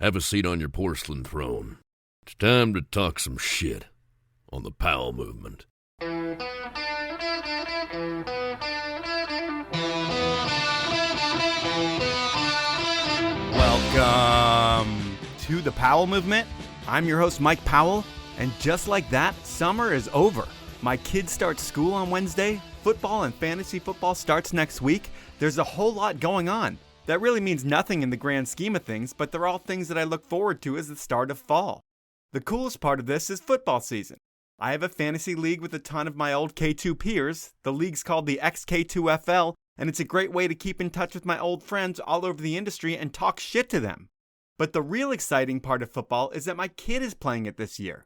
Have a seat on your porcelain throne. It's time to talk some shit on the Powell movement. Welcome to the Powell movement. I'm your host, Mike Powell, and just like that, summer is over. My kids start school on Wednesday. Football and fantasy football starts next week. There's a whole lot going on. That really means nothing in the grand scheme of things, but they're all things that I look forward to as the start of fall. The coolest part of this is football season. I have a fantasy league with a ton of my old K2 peers. The league's called the XK2FL, and it's a great way to keep in touch with my old friends all over the industry and talk shit to them. But the real exciting part of football is that my kid is playing it this year.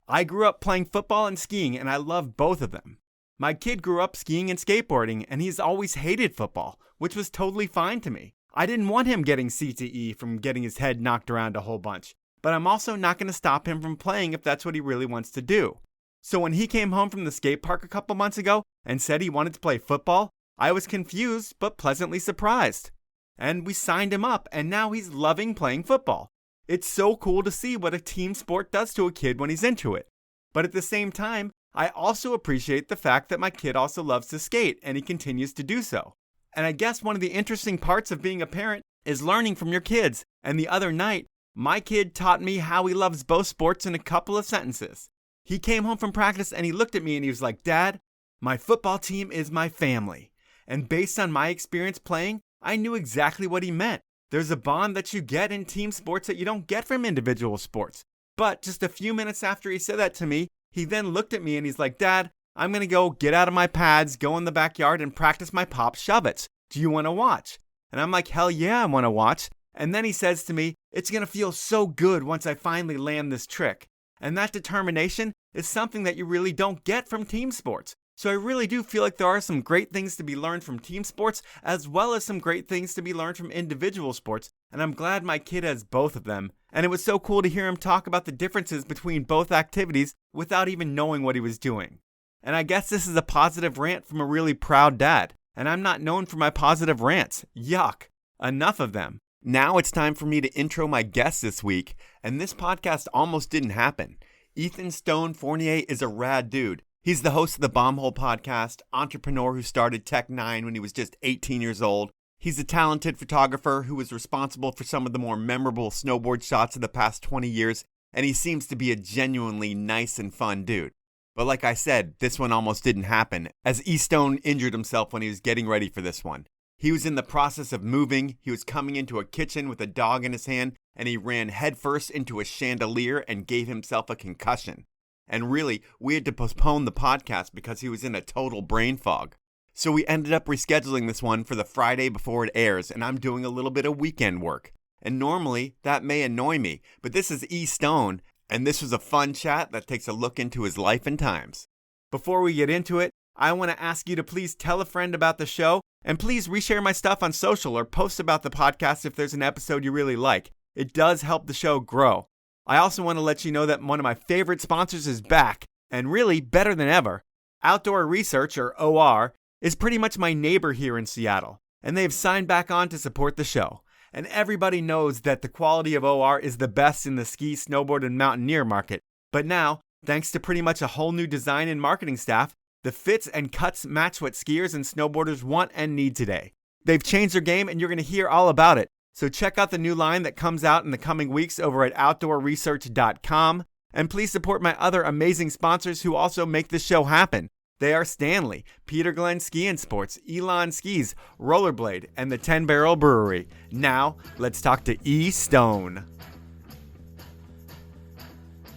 I grew up playing football and skiing, and I love both of them. My kid grew up skiing and skateboarding, and he's always hated football, which was totally fine to me. I didn't want him getting CTE from getting his head knocked around a whole bunch, but I'm also not going to stop him from playing if that's what he really wants to do. So when he came home from the skate park a couple months ago and said he wanted to play football, I was confused but pleasantly surprised. And we signed him up, and now he's loving playing football. It's so cool to see what a team sport does to a kid when he's into it. But at the same time, I also appreciate the fact that my kid also loves to skate, and he continues to do so. And I guess one of the interesting parts of being a parent is learning from your kids. And the other night, my kid taught me how he loves both sports in a couple of sentences. He came home from practice and he looked at me and he was like, "Dad, my football team is my family." And based on my experience playing, I knew exactly what he meant. There's a bond that you get in team sports that you don't get from individual sports. But just a few minutes after he said that to me, he then looked at me and he's like, "Dad, I'm going to go get out of my pads, go in the backyard and practice my pop shove-its. Do you want to watch?" And I'm like, "Hell yeah, I want to watch." And then he says to me, "It's going to feel so good once I finally land this trick." And that determination is something that you really don't get from team sports. So I really do feel like there are some great things to be learned from team sports, as well as some great things to be learned from individual sports. And I'm glad my kid has both of them. And it was so cool to hear him talk about the differences between both activities without even knowing what he was doing. And I guess this is a positive rant from a really proud dad. And I'm not known for my positive rants. Yuck. Enough of them. Now it's time for me to intro my guest this week. And this podcast almost didn't happen. Ethan Stone Fortier is a rad dude. He's the host of the Bombhole podcast, entrepreneur who started Tech9 when he was just 18 years old. He's a talented photographer who was responsible for some of the more memorable snowboard shots of the past 20 years. And he seems to be a genuinely nice and fun dude. But like I said, this one almost didn't happen, as E. Stone injured himself when he was getting ready for this one. He was in the process of moving, he was coming into a kitchen with a dog in his hand, and he ran headfirst into a chandelier and gave himself a concussion. And really, we had to postpone the podcast because he was in a total brain fog. So we ended up rescheduling this one for the Friday before it airs, and I'm doing a little bit of weekend work. And normally, that may annoy me, but this is E. Stone, and this was a fun chat that takes a look into his life and times. Before we get into it, I want to ask you to please tell a friend about the show, and please reshare my stuff on social or post about the podcast if there's an episode you really like. It does help the show grow. I also want to let you know that one of my favorite sponsors is back, and really better than ever. Outdoor Research, or OR, is pretty much my neighbor here in Seattle, and they've signed back on to support the show. And everybody knows that the quality of OR is the best in the ski, snowboard, and mountaineer market. But now, thanks to pretty much a whole new design and marketing staff, the fits and cuts match what skiers and snowboarders want and need today. They've changed their game, and you're going to hear all about it. So check out the new line that comes out in the coming weeks over at outdoorresearch.com. And please support my other amazing sponsors who also make this show happen. They are Stanley, Peter Glenn Ski and Sports, Elon Skis, Rollerblade, and the 10 Barrel Brewery. Now, let's talk to E. Stone.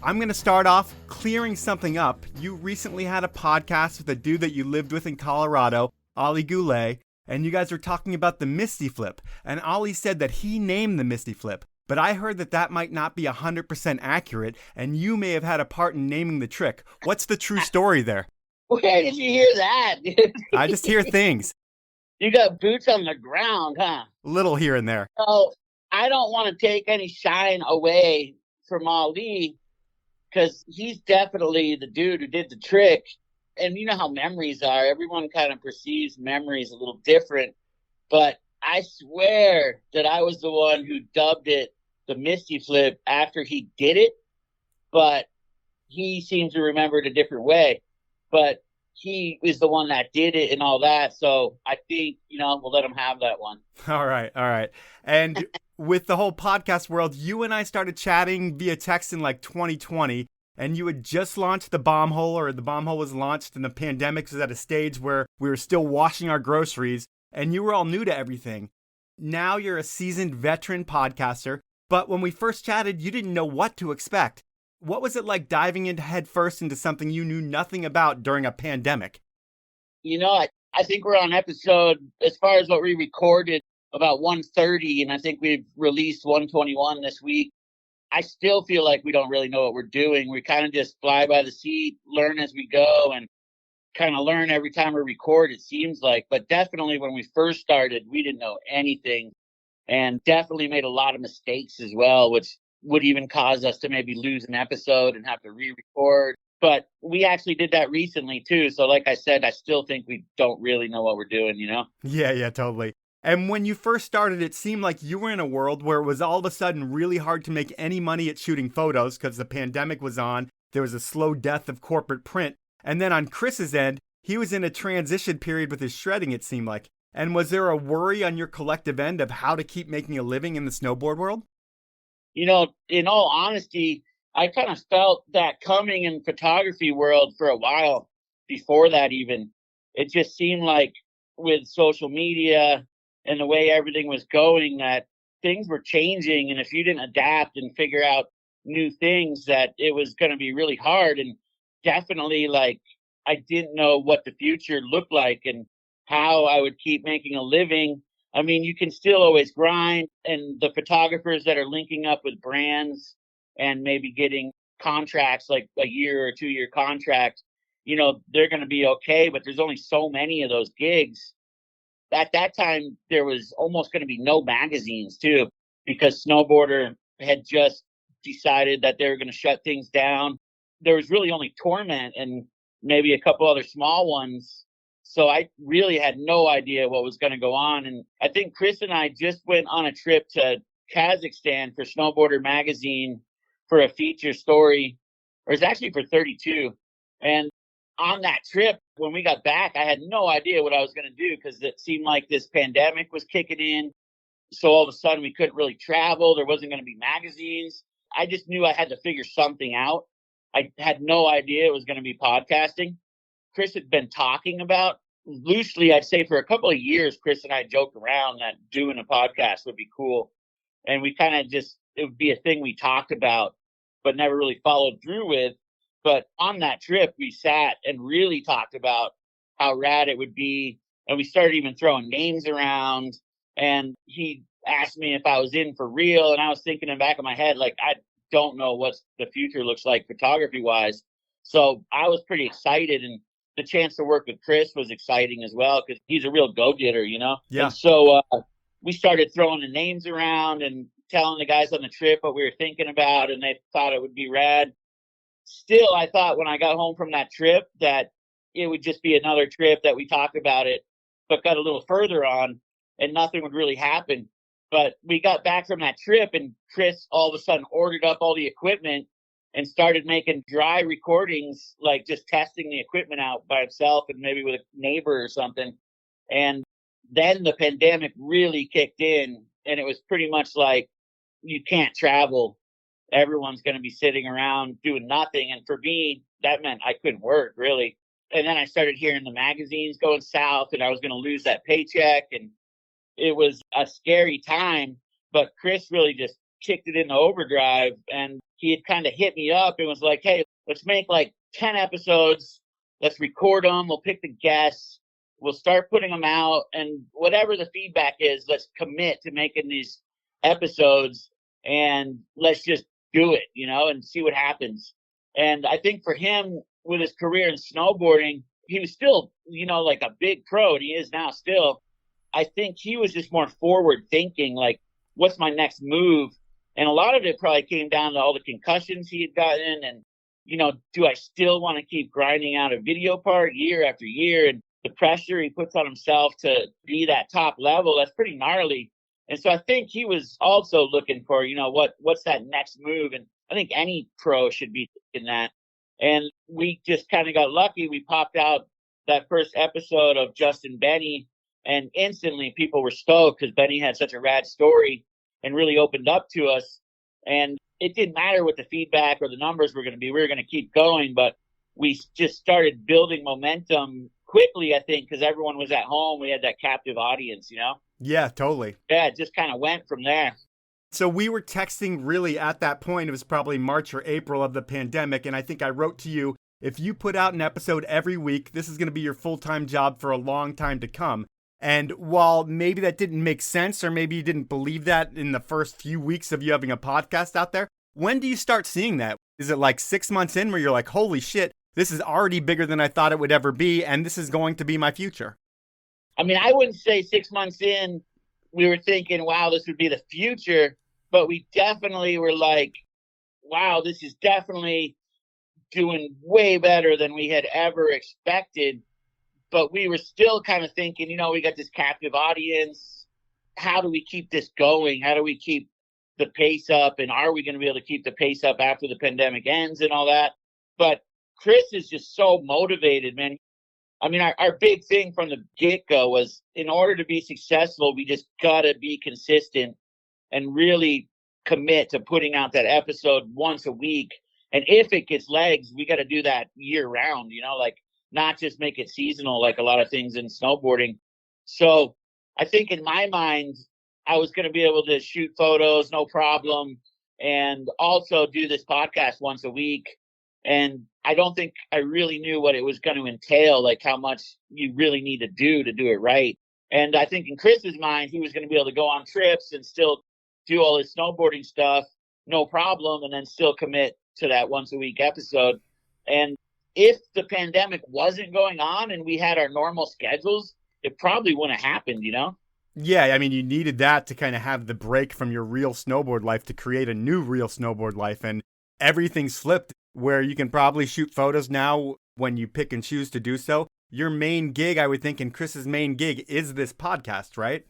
I'm going to start off clearing something up. You recently had a podcast with a dude that you lived with in Colorado, Ollie Goulet, and you guys were talking about the Misty Flip. And Ollie said that he named the Misty Flip, but I heard that that might not be 100% accurate, and you may have had a part in naming the trick. What's the true story there? Where did you hear that, dude? I just hear things. You got boots on the ground, huh? Little here and there. So I don't want to take any shine away from Ali, because he's definitely the dude who did the trick. And you know how memories are. Everyone kind of perceives memories a little different. But I swear that I was the one who dubbed it the the Misty Flip after he did it, but he seems to remember it a different way. But he is the one that did it and all that. So I think, we'll let him have that one. All right. All right. And with the whole podcast world, you and I started chatting via text in like 2020, and you had just launched the Bomb Hole, or the Bomb Hole was launched, and the pandemic was at a stage where we were still washing our groceries, and you were all new to everything. Now you're a seasoned veteran podcaster, but when we first chatted, you didn't know what to expect. What was it like diving in head first into something you knew nothing about during a pandemic? I think we're on episode, as far as what we recorded, about 130, and I think we've released 121 this week. I still feel like we don't really know what we're doing. We kind of just fly by the seat, learn as we go, and kind of learn every time we record, it seems like. But definitely when we first started, we didn't know anything, and definitely made a lot of mistakes as well, which would even cause us to maybe lose an episode and have to re-record. But we actually did that recently too. So like I said, I still think we don't really know what we're doing, Yeah, totally. And when you first started, it seemed like you were in a world where it was all of a sudden really hard to make any money at shooting photos because the pandemic was on. There was a slow death of corporate print. And then on Chris's end, he was in a transition period with his shredding, it seemed like. And was there a worry on your collective end of how to keep making a living in the snowboard world? In all honesty, I kind of felt that coming in photography world for a while before that even. It just seemed like with social media and the way everything was going that things were changing. And if you didn't adapt and figure out new things, that it was going to be really hard. And definitely I didn't know what the future looked like and how I would keep making a living. I mean, you can still always grind, and the photographers that are linking up with brands and maybe getting contracts like a year or 2-year contract, they're going to be okay, but there's only so many of those gigs. At that time, there was almost going to be no magazines too, because Snowboarder had just decided that they were going to shut things down. There was really only Torment and maybe a couple other small ones. So I really had no idea what was going to go on. And I think Chris and I just went on a trip to Kazakhstan for Snowboarder magazine for a feature story, or it's actually for 32. And on that trip, when we got back, I had no idea what I was going to do because it seemed like this pandemic was kicking in. So all of a sudden we couldn't really travel. There wasn't going to be magazines. I just knew I had to figure something out. I had no idea it was going to be podcasting. Chris had been talking about loosely, I'd say for a couple of years, Chris and I joked around that doing a podcast would be cool. And we kind of it would be a thing we talked about, but never really followed through with. But on that trip, we sat and really talked about how rad it would be. And we started even throwing names around. And he asked me if I was in for real. And I was thinking in the back of my head, I don't know what the future looks like photography wise. So I was pretty excited. And the chance to work with Chris was exciting as well because he's a real go-getter, Yeah. And so we started throwing the names around and telling the guys on the trip what we were thinking about, and they thought it would be rad. Still, I thought when I got home from that trip that it would just be another trip that we talked about it, but got a little further on and nothing would really happen. But we got back from that trip and Chris all of a sudden ordered up all the equipment and started making dry recordings, just testing the equipment out by himself and maybe with a neighbor or something. And then the pandemic really kicked in, and it was pretty much like you can't travel. Everyone's going to be sitting around doing nothing. And for me, that meant I couldn't work really. And then I started hearing the magazines going south and I was going to lose that paycheck. And it was a scary time, but Chris really just kicked it into overdrive, and he had kind of hit me up and was like, hey, let's make 10 episodes. Let's record them. We'll pick the guests. We'll start putting them out. And whatever the feedback is, let's commit to making these episodes and let's just do it, and see what happens. And I think for him, with his career in snowboarding, he was still, a big pro, and he is now still. I think he was just more forward thinking, what's my next move? And a lot of it probably came down to all the concussions he had gotten. And, do I still want to keep grinding out a video part year after year? And the pressure he puts on himself to be that top level, that's pretty gnarly. And so I think he was also looking for, what's that next move? And I think any pro should be thinking that. And we just kind of got lucky. We popped out that first episode of Justin Benny, and instantly people were stoked because Benny had such a rad story and really opened up to us. And it didn't matter what the feedback or the numbers were going to be. We were going to keep going, but we just started building momentum quickly, I think, because everyone was at home. We had that captive audience, Yeah, totally. Yeah, it just kind of went from there. So we were texting really at that point. It was probably March or April of the pandemic. And I think I wrote to you, if you put out an episode every week, this is going to be your full-time job for a long time to come. And while maybe that didn't make sense, or maybe you didn't believe that in the first few weeks of you having a podcast out there, when do you start seeing that? Is it like 6 months in where you're like, holy shit, this is already bigger than I thought it would ever be, and this is going to be my future? I mean, I wouldn't say 6 months in, we were thinking, wow, this would be the future, but we definitely were like, wow, this is definitely doing way better than we had ever expected. But we were still kind of thinking, we got this captive audience. How do we keep this going? How do we keep the pace up? And are we going to be able to keep the pace up after the pandemic ends and all that? But Chris is just so motivated, man. I mean, our big thing from the get-go was, in order to be successful, we just got to be consistent and really commit to putting out that episode once a week. And if it gets legs, we got to do that year round, not just make it seasonal like a lot of things in snowboarding. So I think in my mind, I was going to be able to shoot photos, no problem, and also do this podcast once a week. And I don't think I really knew what it was going to entail, like how much you really need to do it right. And I think in Chris's mind, he was going to be able to go on trips and still do all his snowboarding stuff, no problem, and then still commit to that once a week episode. And if the pandemic wasn't going on and we had our normal schedules, it probably wouldn't have happened, Yeah, I mean, you needed that to kind of have the break from your real snowboard life to create a new real snowboard life. And everything's flipped where you can probably shoot photos now when you pick and choose to do so. Your main gig, I would think, and Chris's main gig is this podcast, right?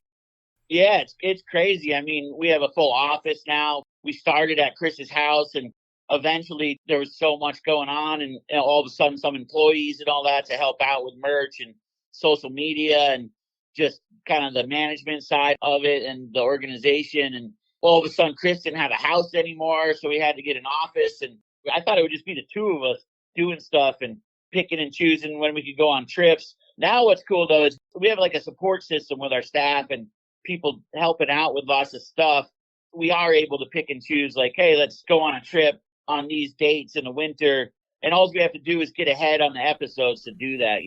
Yeah, it's crazy. I mean, we have a full office now. We started at Chris's house, and eventually there was so much going on, and all of a sudden some employees and all that to help out with merch and social media and just kind of the management side of it and the organization. And all of a sudden Chris didn't have a house anymore, so we had to get an office. And I thought it would just be the two of us doing stuff and picking and choosing when we could go on trips. Now what's cool though is we have like a support system with our staff and people helping out with lots of stuff. We are able to pick and choose, like, hey, let's go on a trip on these dates in the winter. And all we have to do is get ahead on the episodes to do that,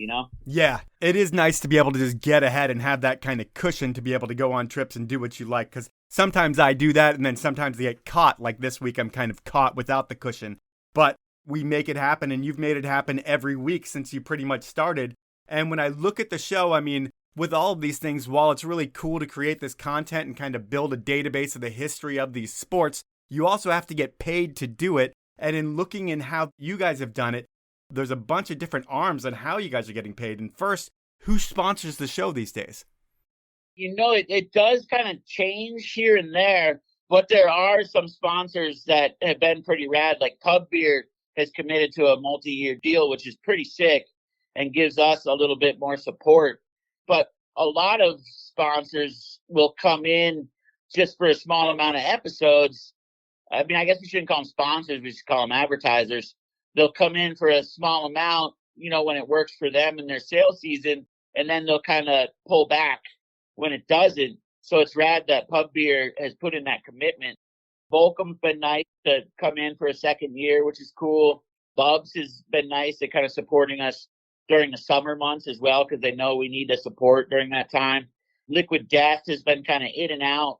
Yeah, it is nice to be able to just get ahead and have that kind of cushion to be able to go on trips and do what you like. Because sometimes I do that, and then sometimes I get caught. Like this week, I'm kind of caught without the cushion. But we make it happen, and you've made it happen every week since you pretty much started. And when I look at the show, I mean, with all of these things, while it's really cool to create this content and kind of build a database of the history of these sports, you also have to get paid to do it. And in looking in how you guys have done it, there's a bunch of different arms on how you guys are getting paid. And first, who sponsors the show these days? It does kind of change here and there, but there are some sponsors that have been pretty rad. Like Pub Beer has committed to a multi-year deal, which is pretty sick and gives us a little bit more support. But a lot of sponsors will come in just for a small amount of episodes. I mean, I guess we shouldn't call them sponsors. We should call them advertisers. They'll come in for a small amount, when it works for them in their sales season, and then they'll kind of pull back when it doesn't. So it's rad that Pub Beer has put in that commitment. Volcom's been nice to come in for a second year, which is cool. Bubs has been nice at kind of supporting us during the summer months as well, because they know we need the support during that time. Liquid Death has been kind of in and out.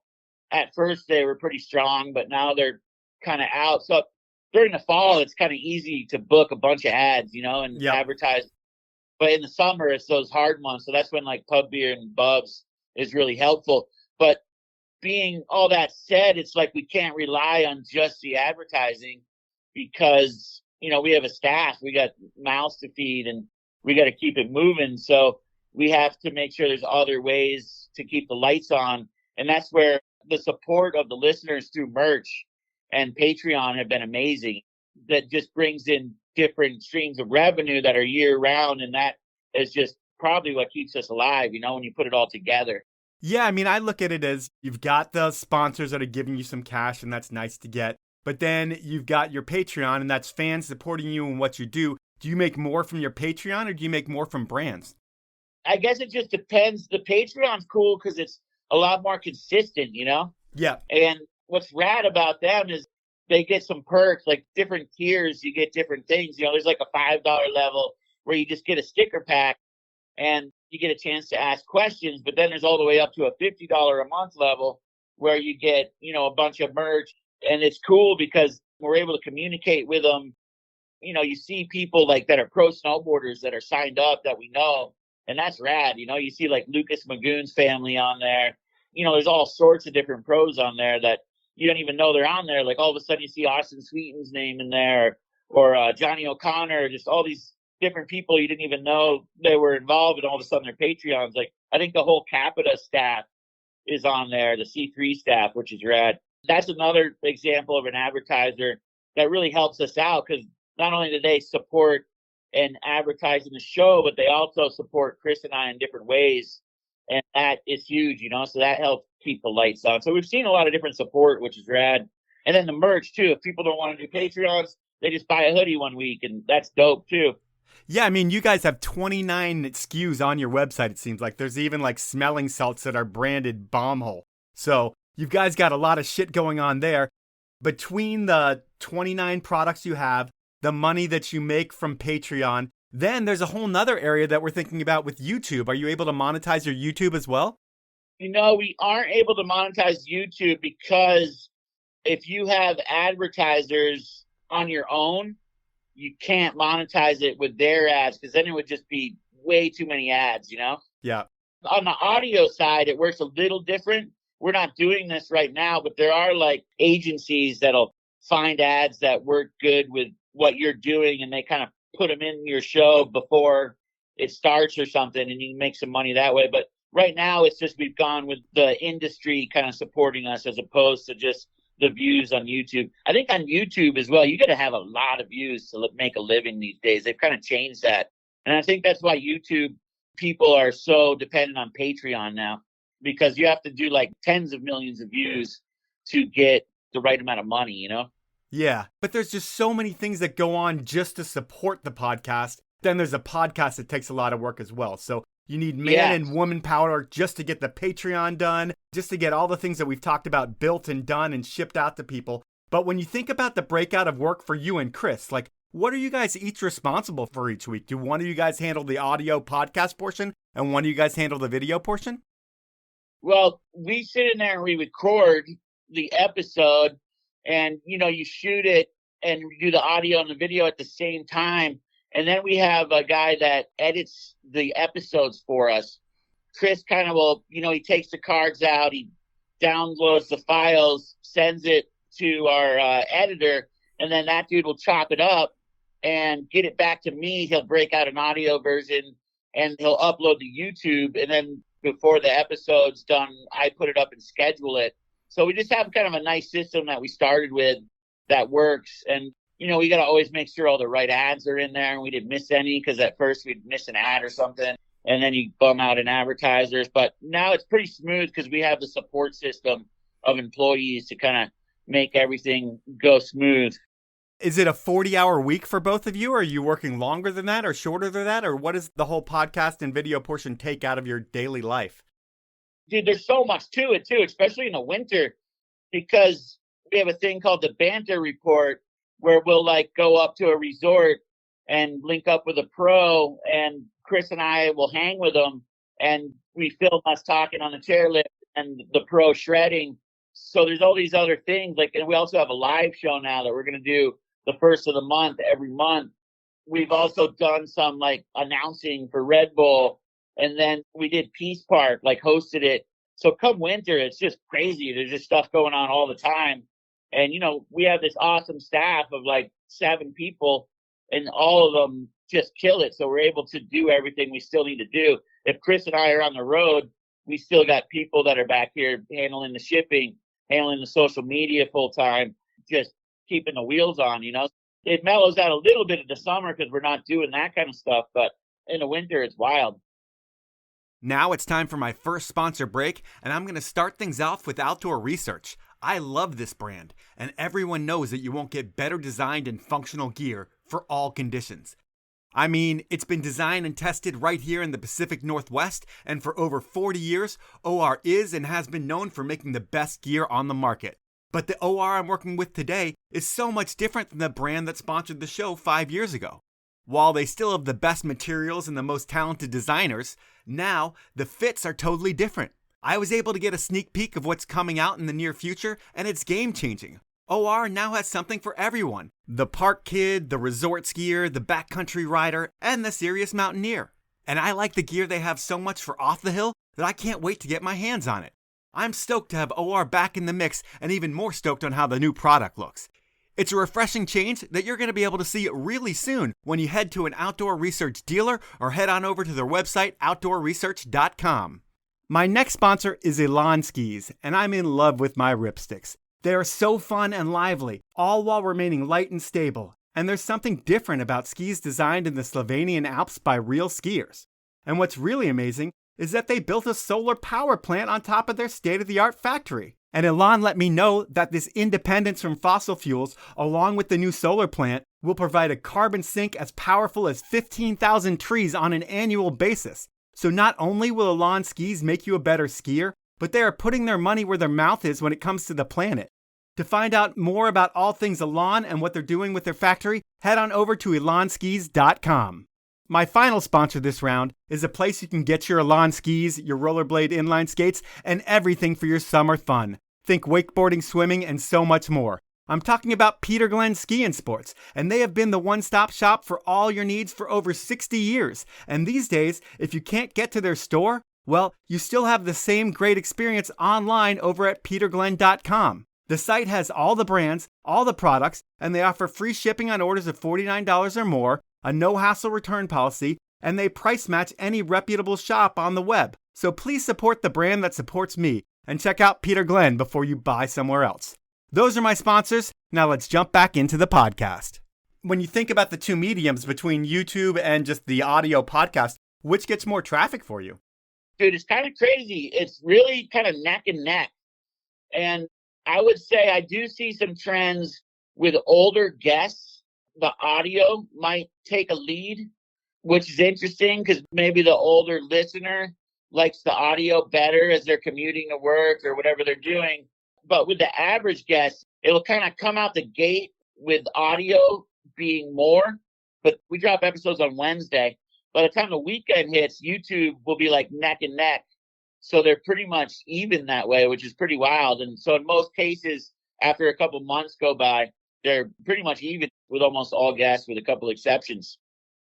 At first, they were pretty strong, but now they're kind of out. So during the fall, it's kind of easy to book a bunch of ads, and advertise. But in the summer, it's those hard months. So that's when like Pub Beer and Bubs is really helpful. But being all that said, it's like we can't rely on just the advertising because, we have a staff. We got mouths to feed and we got to keep it moving. So we have to make sure there's other ways to keep the lights on. And that's where the support of the listeners through merch and Patreon have been amazing. That just brings in different streams of revenue that are year round. And that is just probably what keeps us alive, when you put it all together. Yeah, I mean, I look at it as you've got the sponsors that are giving you some cash, and that's nice to get. But then you've got your Patreon, and that's fans supporting you in what you do. Do you make more from your Patreon, or do you make more from brands? I guess it just depends. The Patreon's cool because it's a lot more consistent, Yeah. And what's rad about them is they get some perks, like different tiers. You get different things. There's like a $5 level where you just get a sticker pack and you get a chance to ask questions. But then there's all the way up to a $50 a month level where you get, a bunch of merch. And it's cool because we're able to communicate with them. You see people like that are pro snowboarders that are signed up that we know. And that's rad. You see like Lucas Magoon's family on there. There's all sorts of different pros on there that you don't even know they're on there. Like all of a sudden you see Austin Sweeten's name in there or Johnny O'Connor, just all these different people you didn't even know they were involved, and all of a sudden their Patreons. Like I think the whole Capita staff is on there, the C3 staff, which is rad. That's another example of an advertiser that really helps us out because not only do they support and advertise in the show, but they also support Chris and I in different ways. And that is huge, so that helps keep the lights on. So we've seen a lot of different support, which is rad. And then the merch too. If people don't want to do Patreons, they just buy a hoodie one week, and that's dope too. Yeah, I mean, you guys have 29 SKUs on your website, it seems like. There's even like smelling salts that are branded Bombhole. So you guys got a lot of shit going on there. Between the 29 products you have, the money that you make from Patreon, then there's a whole nother area that we're thinking about with YouTube. Are you able to monetize your YouTube as well? We aren't able to monetize YouTube because if you have advertisers on your own, you can't monetize it with their ads because then it would just be way too many ads, Yeah. On the audio side, it works a little different. We're not doing this right now, but there are like agencies that'll find ads that work good with what you're doing, and they kind of put them in your show before it starts or something, and you can make some money that way. But right now, it's just we've gone with the industry kind of supporting us as opposed to just the views on YouTube. I think on YouTube as well, you got to have a lot of views to make a living these days. They've kind of changed that. And I think that's why YouTube people are so dependent on Patreon now, because you have to do like tens of millions of views to get the right amount of money, Yeah, but there's just so many things that go on just to support the podcast. Then there's a podcast that takes a lot of work as well. So you need man and woman power just to get the Patreon done, just to get all the things that we've talked about built and done and shipped out to people. But when you think about the breakout of work for you and Chris, like what are you guys each responsible for each week? Do one of you guys handle the audio podcast portion and one of you guys handle the video portion? Well, we sit in there and we record the episode and, you shoot it and do the audio and the video at the same time. And then we have a guy that edits the episodes for us. Chris kind of will, he takes the cards out, he downloads the files, sends it to our editor, and then that dude will chop it up and get it back to me. He'll break out an audio version and he'll upload to YouTube. And then before the episode's done, I put it up and schedule it. So we just have kind of a nice system that we started with that works. And we got to always make sure all the right ads are in there and we didn't miss any, because at first we'd miss an ad or something and then you bum out an advertisers. But now it's pretty smooth because we have the support system of employees to kind of make everything go smooth. Is it a 40-hour week for both of you? Or are you working longer than that or shorter than that? Or what does the whole podcast and video portion take out of your daily life? Dude, there's so much to it too, especially in the winter, because we have a thing called the banter report, where we'll like go up to a resort and link up with a pro, and Chris and I will hang with them and we film us talking on the chairlift and the pro shredding. So there's all these other things and we also have a live show now that we're going to do the first of the month, every month. We've also done some announcing for Red Bull, and then we did Peace Park, hosted it. So come winter, it's just crazy. There's just stuff going on all the time. And, we have this awesome staff of 7 people, and all of them just kill it. So we're able to do everything we still need to do. If Chris and I are on the road, we still got people that are back here handling the shipping, handling the social media full time, just keeping the wheels on, It mellows out a little bit in the summer because we're not doing that kind of stuff, but in the winter, it's wild. Now it's time for my first sponsor break, and I'm going to start things off with Outdoor Research. I love this brand, and everyone knows that you won't get better designed and functional gear for all conditions. I mean, it's been designed and tested right here in the Pacific Northwest, and for over 40 years, OR is and has been known for making the best gear on the market. But the OR I'm working with today is so much different than the brand that sponsored the show 5 years ago. While they still have the best materials and the most talented designers, now the fits are totally different. I was able to get a sneak peek of what's coming out in the near future, and it's game-changing. OR now has something for everyone. The park kid, the resort skier, the backcountry rider, and the serious mountaineer. And I like the gear they have so much for off the hill that I can't wait to get my hands on it. I'm stoked to have OR back in the mix and even more stoked on how the new product looks. It's a refreshing change that you're going to be able to see really soon when you head to an Outdoor Research dealer or head on over to their website, outdoorresearch.com. My next sponsor is Elan Skis, and I'm in love with my ripsticks. They are so fun and lively, all while remaining light and stable. And there's something different about skis designed in the Slovenian Alps by real skiers. And what's really amazing is that they built a solar power plant on top of their state-of-the-art factory. And Elan let me know that this independence from fossil fuels, along with the new solar plant, will provide a carbon sink as powerful as 15,000 trees on an annual basis. So not only will Elan skis make you a better skier, but they are putting their money where their mouth is when it comes to the planet. To find out more about all things Elan and what they're doing with their factory, head on over to elanskis.com. My final sponsor this round is a place you can get your Elan skis, your Rollerblade inline skates, and everything for your summer fun. Think wakeboarding, swimming, and so much more. I'm talking about Peter Glenn Ski and Sports, and they have been the one-stop shop for all your needs for over 60 years. And these days, if you can't get to their store, well, you still have the same great experience online over at peterglenn.com. The site has all the brands, all the products, and they offer free shipping on orders of $49 or more, a no-hassle return policy, and they price match any reputable shop on the web. So please support the brand that supports me, and check out Peter Glenn before you buy somewhere else. Those are my sponsors. Now let's jump back into the podcast. When you think about the two mediums between YouTube and just the audio podcast, which gets more traffic for you? Dude, it's kind of crazy. It's really kind of neck and neck. And I would say I do see some trends with older guests. The audio might take a lead, which is interesting because maybe the older listener likes the audio better as they're commuting to work or whatever they're doing. But with the average guest, it'll kind of come out the gate with audio being more. But we drop episodes on Wednesday. By the time the weekend hits, YouTube will be like neck and neck. So they're pretty much even that way, which is pretty wild. And so in most cases, after a couple months go by, they're pretty much even with almost all guests with a couple exceptions.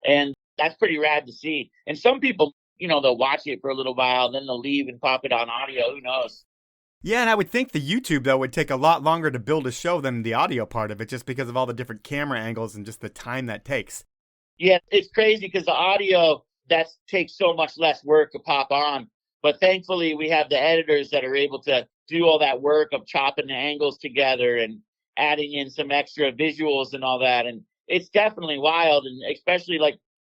And that's pretty rad to see. And some people, they'll watch it for a little while, then they'll leave and pop it on audio. Who knows? Yeah, and I would think the YouTube, though, would take a lot longer to build a show than the audio part of it, just because of all the different camera angles and just the time that takes. Yeah, it's crazy because the audio, that takes so much less work to pop on. But thankfully, we have the editors that are able to do all that work of chopping the angles together and adding in some extra visuals and all that. And it's definitely wild. And especially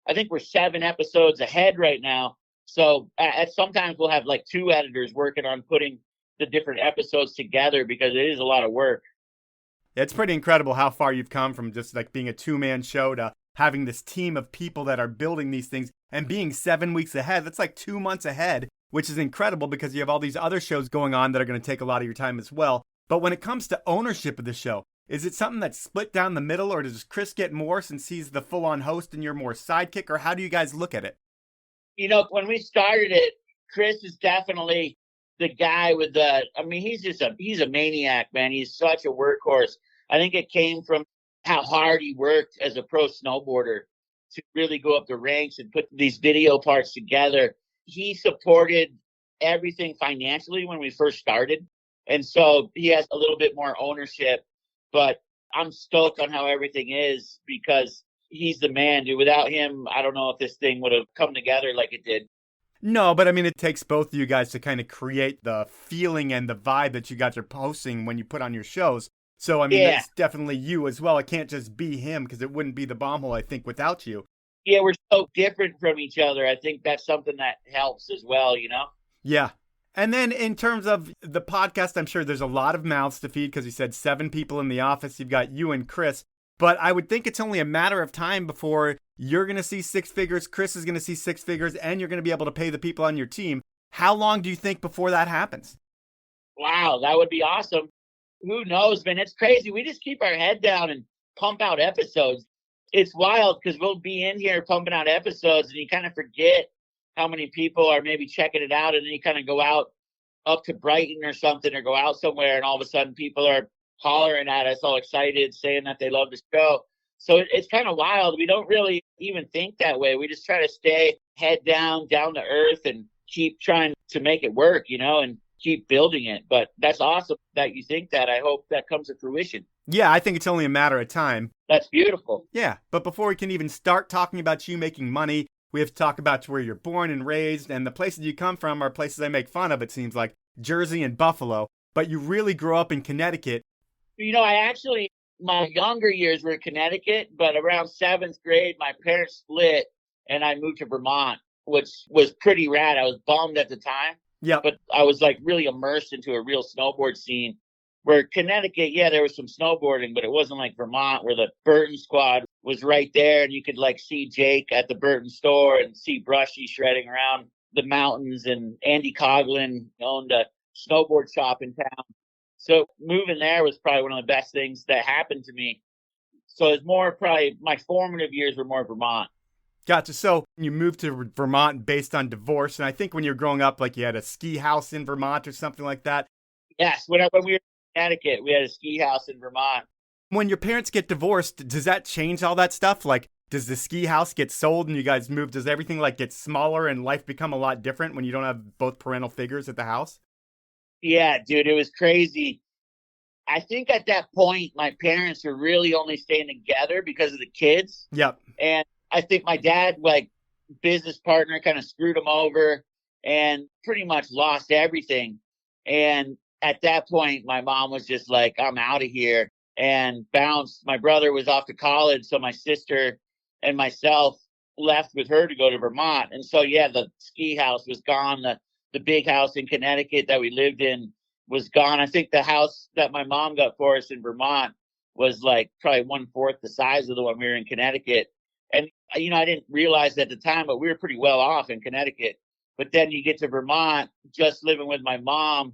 I think we're 7 episodes ahead right now. So sometimes we'll have 2 editors working on putting the different episodes together because it is a lot of work. It's pretty incredible how far you've come from just being a 2-man show to having this team of people that are building these things and being 7 weeks ahead. That's 2 months ahead, which is incredible because you have all these other shows going on that are going to take a lot of your time as well. But when it comes to ownership of the show, is it something that's split down the middle, or does Chris get more since he's the full-on host and you're more sidekick, or how do you guys look at it? When we started it, Chris is definitely the guy with he's a maniac, man. He's such a workhorse. I think it came from how hard he worked as a pro snowboarder to really go up the ranks and put these video parts together. He supported everything financially when we first started. And so he has a little bit more ownership, but I'm stoked on how everything is because he's the man, dude. Without him, I don't know if this thing would have come together like it did. No, but I mean, it takes both of you guys to kind of create the feeling and the vibe that you guys are posting when you put on your shows. So, I mean, Yeah. it's definitely you as well. It can't just be him because it wouldn't be the bomb hole, I think, without you. Yeah, we're so different from each other. I think that's something that helps as well, you know? Yeah. And then in terms of the podcast, I'm sure there's a lot of mouths to feed because you said 7 people in the office. You've got you and Chris. But I would think it's only a matter of time before you're going to see 6 figures, Chris is going to see 6 figures, and you're going to be able to pay the people on your team. How long do you think before that happens? Wow, that would be awesome. Who knows, man? It's crazy. We just keep our head down and pump out episodes. It's wild because we'll be in here pumping out episodes and you kind of forget how many people are maybe checking it out. And then you kind of go out up to Brighton or something or go out somewhere and all of a sudden people are hollering at us all excited saying that they love the show. So it's kind of wild. We don't really even think that way. We just try to stay head down to earth and keep trying to make it work, you know, and keep building it. But that's awesome that you think that. I hope that comes to fruition. Yeah, I think it's only a matter of time. That's beautiful. Yeah, but before we can even start talking about you making money, we have to talk about where you're born and raised, and the places you come from are places I make fun of, it seems like, Jersey and Buffalo. But you really grew up in Connecticut. You know, my younger years were in Connecticut, but around 7th grade, my parents split and I moved to Vermont, which was pretty rad. I was bummed at the time. Yeah. But I was like really immersed into a real snowboard scene where Connecticut, yeah, there was some snowboarding, but it wasn't like Vermont where the Burton squad was right there and you could like see Jake at the Burton store and see Brushy shredding around the mountains, and Andy Coughlin owned a snowboard shop in town. So moving there was probably one of the best things that happened to me. So it's more probably my formative years were more Vermont. Gotcha. So you moved to Vermont based on divorce. And I think when you were growing up, like you had a ski house in Vermont or something like that. Yes. When we were in Connecticut, we had a ski house in Vermont. When your parents get divorced, does that change all that stuff? Like, does the ski house get sold and you guys move? Does everything like get smaller and life become a lot different when you don't have both parental figures at the house? Yeah, dude, it was crazy. I think at that point, my parents were really only staying together because of the kids. Yep. And I think my dad, like, business partner kind of screwed him over and pretty much lost everything. And at that point, my mom was just like, I'm out of here, and bounced. My brother was off to college, so my sister and myself left with her to go to Vermont. And so, yeah, the ski house was gone. The big house in Connecticut that we lived in was gone. I think the house that my mom got for us in Vermont was like probably 1/4 the size of the one we were in Connecticut. And, you know, I didn't realize at the time, but we were pretty well off in Connecticut. But then you get to Vermont, just living with my mom,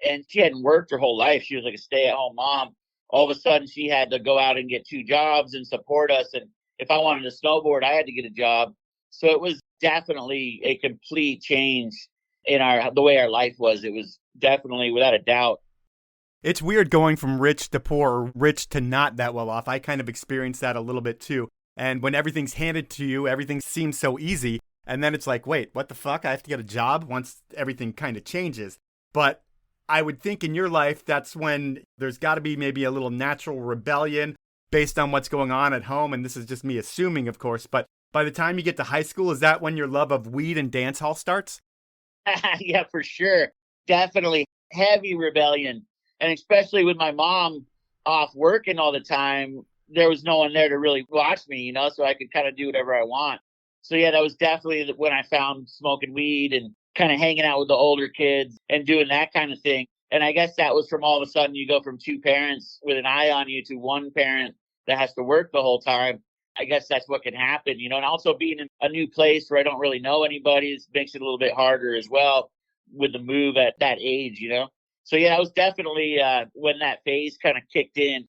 and she hadn't worked her whole life. She was like a stay-at-home mom. All of a sudden, she had to go out and get 2 jobs and support us. And if I wanted to snowboard, I had to get a job. So it was definitely a complete change in the way our life was. It was definitely, without a doubt. It's weird going from rich to poor or rich to not that well off. I kind of experienced that a little bit too. And when everything's handed to you, everything seems so easy. And then it's like, wait, what the fuck? I have to get a job once everything kind of changes. But I would think in your life, that's when there's got to be maybe a little natural rebellion based on what's going on at home. And this is just me assuming, of course. But by the time you get to high school, is that when your love of weed and dance hall starts? Yeah, for sure. Definitely heavy rebellion. And especially with my mom off working all the time, there was no one there to really watch me, you know, so I could kind of do whatever I want. So, yeah, that was definitely when I found smoking weed and kind of hanging out with the older kids and doing that kind of thing. And I guess that was from all of a sudden you go from 2 parents with an eye on you to 1 parent that has to work the whole time. I guess that's what can happen, you know, and also being in a new place where I don't really know anybody makes it a little bit harder as well with the move at that age, you know. So, yeah, it was definitely when that phase kind of kicked in.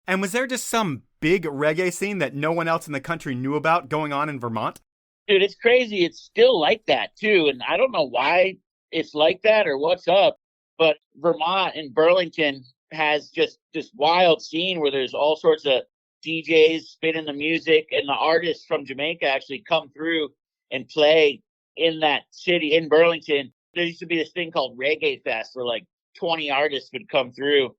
And was there just some big reggae scene that no one else in the country knew about going on in Vermont? Dude, it's crazy. It's still like that, too. And I don't know why it's like that or what's up, but Vermont and Burlington has just this wild scene where there's all sorts of DJs spinning the music, and the artists from Jamaica actually come through and play in that city, in Burlington. There used to be this thing called Reggae Fest where like 20 artists would come through.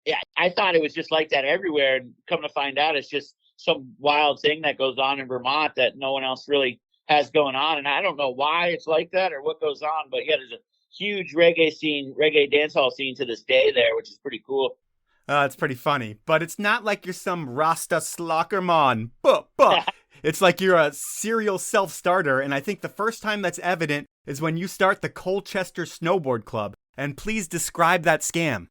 Yeah, I thought it was just like that everywhere, and come to find out it's just some wild thing that goes on in Vermont that no one else really has going on. And I don't know why it's like that or what goes on, but yeah, there's a huge reggae dancehall scene to this day there, which is pretty cool. It's pretty funny, but it's not like you're some Rasta slockermon. Buh. It's like you're a serial self-starter, and I think the first time that's evident is when you start the Colchester Snowboard Club. And please describe that scam.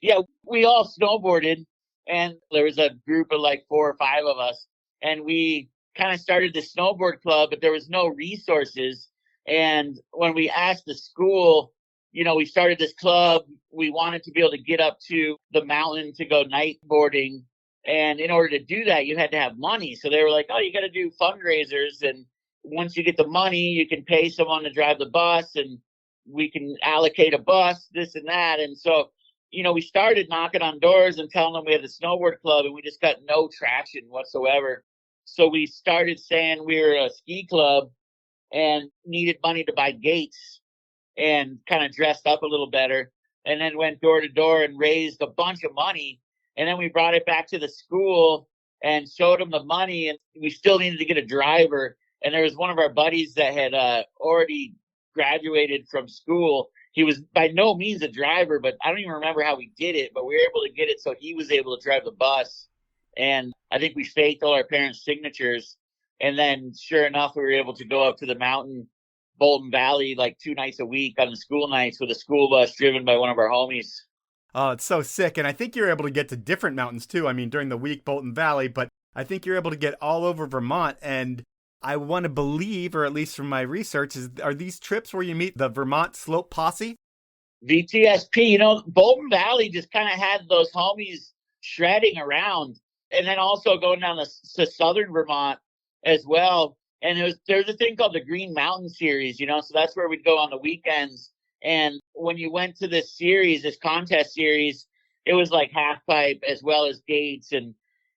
Yeah, we all snowboarded, and there was a group of like 4 or 5 of us, and we kind of started the snowboard club, but there was no resources. And when we asked the school, we started this club, we wanted to be able to get up to the mountain to go night boarding. And in order to do that, you had to have money. So they were like, oh, you got to do fundraisers. And once you get the money, you can pay someone to drive the bus, and we can allocate a bus, this and that. And so, we started knocking on doors and telling them we had the snowboard club, and we just got no traction whatsoever. So we started saying we were a ski club and needed money to buy gates and kind of dressed up a little better. And then went door to door and raised a bunch of money. And then we brought it back to the school and showed them the money, and we still needed to get a driver. And there was one of our buddies that had already graduated from school. He was by no means a driver, but I don't even remember how we did it, but we were able to get it so he was able to drive the bus. And I think we faked all our parents' signatures. And then sure enough, we were able to go up to the mountain, Bolton Valley, like 2 nights a week on the school nights with a school bus driven by one of our homies. Oh, it's so sick. And I think you're able to get to different mountains too. I mean, during the week, Bolton Valley, but I think you're able to get all over Vermont. And I want to believe, or at least from my research, are these trips where you meet the Vermont Slope Posse? VTSP, Bolton Valley just kind of had those homies shredding around. And then also going down to southern Vermont as well. And there's a thing called the Green Mountain Series, so that's where we'd go on the weekends. And when you went to this contest series, it was like half pipe as well as gates. And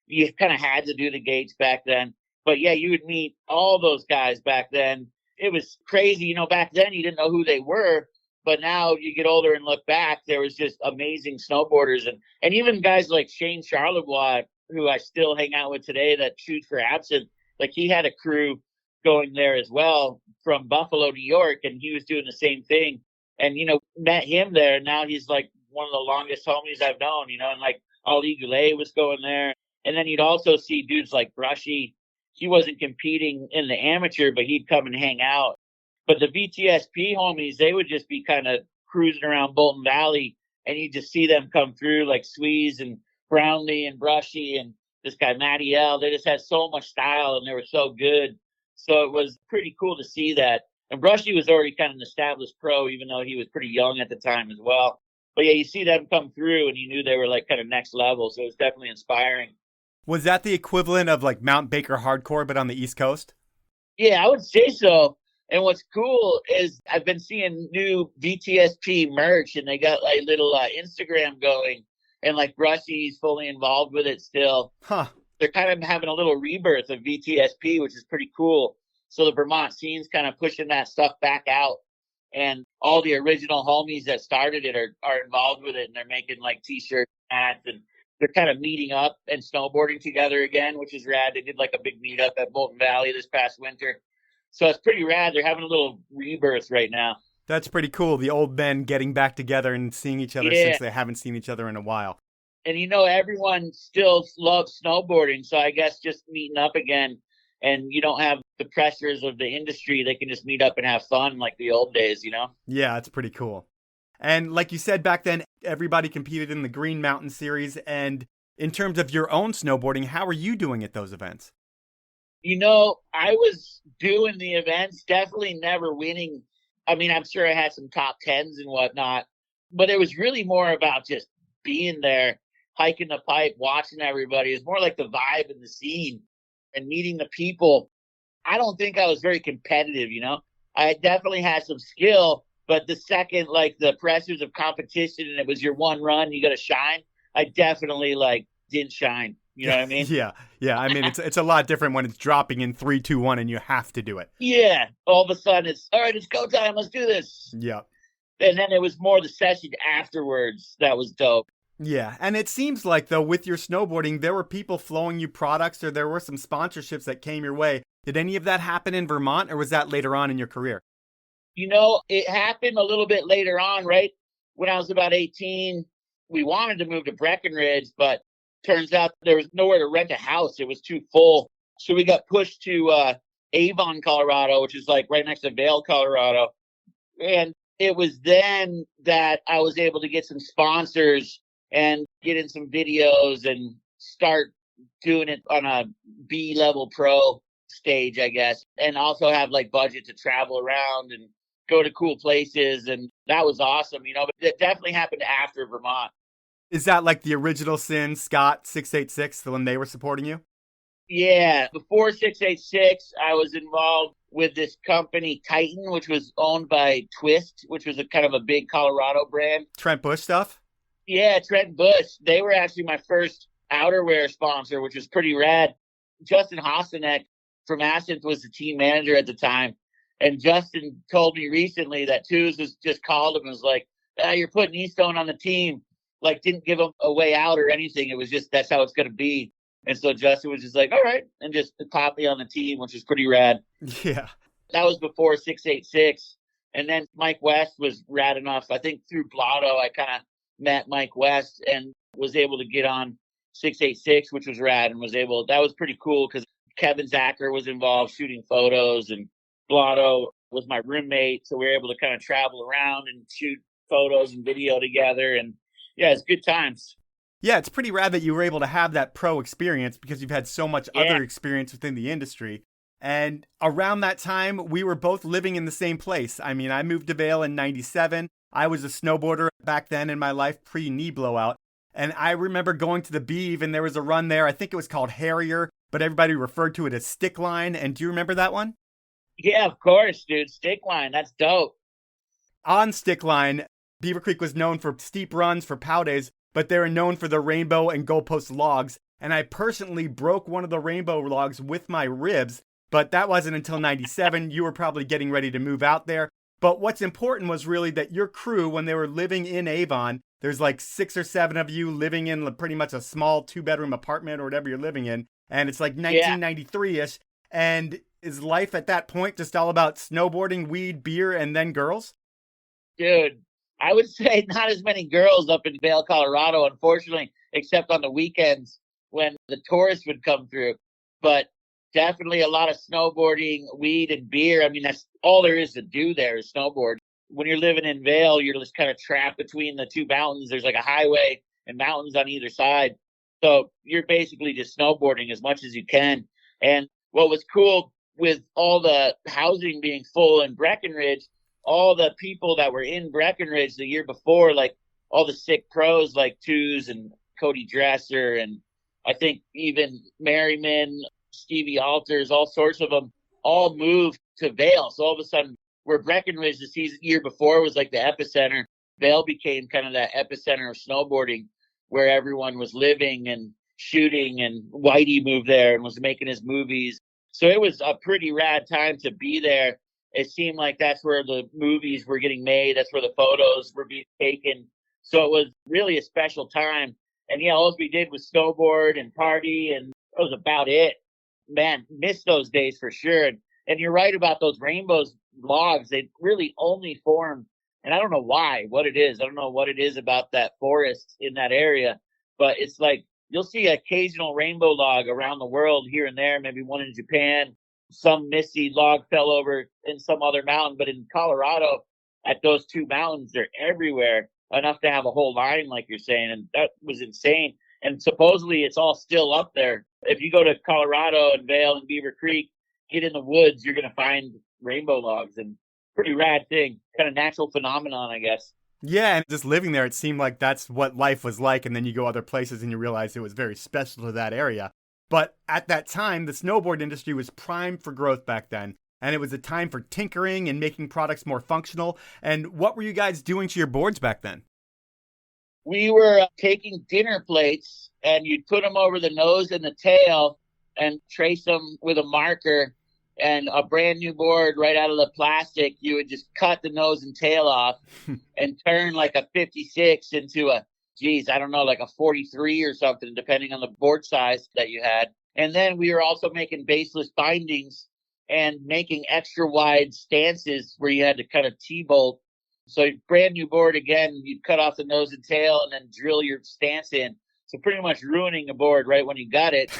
you kind of had to do the gates back then. But yeah, you would meet all those guys back then. It was crazy. Back then you didn't know who they were. But now you get older and look back, there was just amazing snowboarders. And even guys like Shane Charlebois, who I still hang out with today that shoots for Absinthe, like he had a crew going there as well from Buffalo, New York, and he was doing the same thing. And, met him there. And now he's like one of the longest homies I've known, and like Ali Goulet was going there. And then you'd also see dudes like Brushy. He wasn't competing in the amateur, but he'd come and hang out. But the VTSP homies, they would just be kind of cruising around Bolton Valley, and you just see them come through like Sweeze and Brownlee and Brushy and this guy Matty L. They just had so much style, and they were so good. So it was pretty cool to see that. And Brushy was already kind of an established pro, even though he was pretty young at the time as well. But yeah, you see them come through, and you knew they were like kind of next level. So it was definitely inspiring. Was that the equivalent of like Mount Baker hardcore, but on the East Coast? Yeah, I would say so. And what's cool is I've been seeing new VTSP merch, and they got like little Instagram going, and like Brushy's fully involved with it still. Huh. They're kind of having a little rebirth of VTSP, which is pretty cool. So the Vermont scene's kind of pushing that stuff back out. And all the original homies that started it are involved with it, and they're making like t-shirts, hats, and they're kind of meeting up and snowboarding together again, which is rad. They did like a big meetup at Bolton Valley this past winter. So it's pretty rad. They're having a little rebirth right now. That's pretty cool. The old men getting back together and seeing each other since they haven't seen each other in a while. And everyone still loves snowboarding. So I guess just meeting up again, and you don't have the pressures of the industry. They can just meet up and have fun like the old days, Yeah, it's pretty cool. And like you said, back then, everybody competed in the Green Mountain Series. And in terms of your own snowboarding, how are you doing at those events? I was doing the events, definitely never winning. I mean, I'm sure I had some top tens and whatnot, but it was really more about just being there, hiking the pipe, watching everybody. It's more like the vibe and the scene and meeting the people. I don't think I was very competitive, I definitely had some skill, but the second, like the pressures of competition and it was your one run, you got to shine, I definitely didn't shine. You know what I mean? Yeah. I mean, it's a lot different when it's dropping in 3, 2, 1 and you have to do it. Yeah. All of a sudden it's, all right, it's go time. Let's do this. Yeah. And then it was more the session afterwards that was dope. Yeah, and it seems like, though, with your snowboarding, there were people flowing you products or there were some sponsorships that came your way. Did any of that happen in Vermont, or was that later on in your career? It happened a little bit later on, right? When I was about 18, we wanted to move to Breckenridge, but turns out there was nowhere to rent a house. It was too full. So we got pushed to Avon, Colorado, which is like right next to Vail, Colorado. And it was then that I was able to get some sponsors and get in some videos and start doing it on a B-level pro stage, I guess, and also have like budget to travel around and go to cool places. And that was awesome, but it definitely happened after Vermont. Is that like the original Sin, Scott 686, the one they were supporting you? Yeah. Before 686, I was involved with this company, Titan, which was owned by Twist, which was a kind of a big Colorado brand. Trent Bush stuff? Yeah, Trent Bush. They were actually my first outerwear sponsor, which was pretty rad. Justin Hassanek from Ascent was the team manager at the time. And Justin told me recently that Twos was just called him and was like, you're putting Eastone on the team. Like, didn't give him a way out or anything. It was just, that's how it's going to be. And so Justin was just like, all right, and just popped me on the team, which was pretty rad. Yeah. That was before 686. And then Mike West was rad enough. I think through Blotto, I kind of met Mike West and was able to get on 686, which was rad, and that was pretty cool because Kevin Zacher was involved shooting photos, and Blotto was my roommate. So we were able to kind of travel around and shoot photos and video together. And yeah, it's good times. Yeah, it's pretty rad that you were able to have that pro experience because you've had so much other experience within the industry. And around that time, we were both living in the same place. I mean, I moved to Vail in 97. I was a snowboarder back then in my life, pre-knee blowout. And I remember going to the Beeve, and there was a run there. I think it was called Harrier, but everybody referred to it as Stick Line. And do you remember that one? Yeah, of course, dude. Stick Line. That's dope. On Stick Line, Beaver Creek was known for steep runs, for pow days, but they were known for the rainbow and goalpost logs. And I personally broke one of the rainbow logs with my ribs, but that wasn't until 97. You were probably getting ready to move out there. But what's important was really that your crew, when they were living in Avon, there's like 6 or 7 of you living in pretty much a small 2-bedroom apartment or whatever you're living in. And it's like 1993-ish. And is life at that point just all about snowboarding, weed, beer, and then girls? Dude, I would say not as many girls up in Vail, Colorado, unfortunately, except on the weekends when the tourists would come through. But definitely a lot of snowboarding, weed, and beer. I mean, that's all there is to do there is snowboard. When you're living in Vail, you're just kind of trapped between the two mountains. There's like a highway and mountains on either side. So you're basically just snowboarding as much as you can. And what was cool with all the housing being full in Breckenridge, all the people that were in Breckenridge the year before, like all the sick pros like Twos and Cody Dresser, and I think even Merriman, Stevie Alters, all sorts of them, all moved to Vail. So all of a sudden, where Breckenridge the year before was like the epicenter, Vail became kind of that epicenter of snowboarding where everyone was living and shooting, and Whitey moved there and was making his movies. So it was a pretty rad time to be there. It seemed like that's where the movies were getting made. That's where the photos were being taken. So it was really a special time. And yeah, all we did was snowboard and party, and that was about it. Man, missed those days for sure. And you're right about those rainbows logs. They really only form, and I don't know what it is. I don't know what it is about that forest in that area, but it's like you'll see an occasional rainbow log around the world here and there, maybe one in Japan. Some misty log fell over in some other mountain, but in Colorado, at those two mountains, they're everywhere, enough to have a whole line, like you're saying. And that was insane. And supposedly it's all still up there. If you go to Colorado and Vail and Beaver Creek, get in the woods, you're going to find rainbow logs, and pretty rad thing, kind of natural phenomenon, I guess. Yeah, and just living there, it seemed like that's what life was like. And then you go other places and you realize it was very special to that area. But at that time, the snowboard industry was primed for growth back then. And it was a time for tinkering and making products more functional. And what were you guys doing to your boards back then? We were taking dinner plates, and you'd put them over the nose and the tail and trace them with a marker. And a brand new board right out of the plastic, you would just cut the nose and tail off and turn like a 56 into a geez, I don't know, like a 43 or something, depending on the board size that you had. And then we were also making baseless bindings and making extra wide stances where you had to cut a T-bolt. So brand new board again, you'd cut off the nose and tail and then drill your stance in. So pretty much ruining a board right when you got it.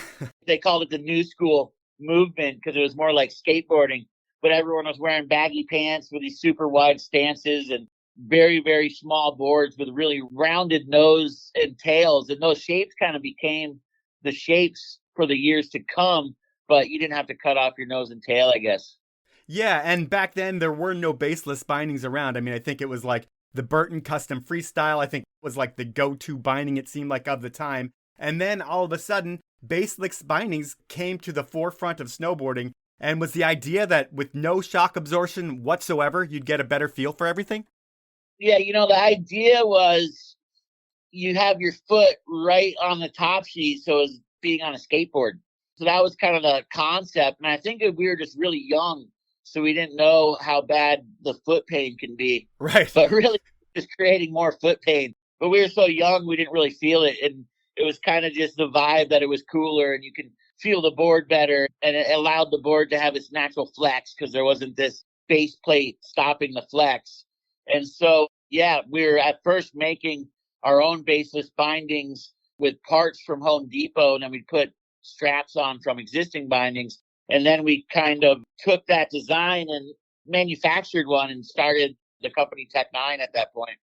They called it the new school movement because it was more like skateboarding, but everyone was wearing baggy pants with these super wide stances and very, very small boards with really rounded nose and tails. And those shapes kind of became the shapes for the years to come, but you didn't have to cut off your nose and tail, I guess. Yeah, and back then there were no baseless bindings around. I mean, I think it was like the Burton Custom Freestyle, I think was like the go-to binding, it seemed like, of the time. And then all of a sudden, baseless bindings came to the forefront of snowboarding, and was the idea that with no shock absorption whatsoever, you'd get a better feel for everything? Yeah, the idea was you have your foot right on the top sheet, so it's being on a skateboard. So that was kind of the concept. And I think we were just really young, so we didn't know how bad the foot pain can be. Right. But really just creating more foot pain. But we were so young, we didn't really feel it. And it was kind of just the vibe that it was cooler and you can feel the board better. And it allowed the board to have its natural flex because there wasn't this base plate stopping the flex. And so, yeah, we were at first making our own baseless bindings with parts from Home Depot. And then we'd put straps on from existing bindings. And then we kind of took that design and manufactured one and started the company Tech9 at that point.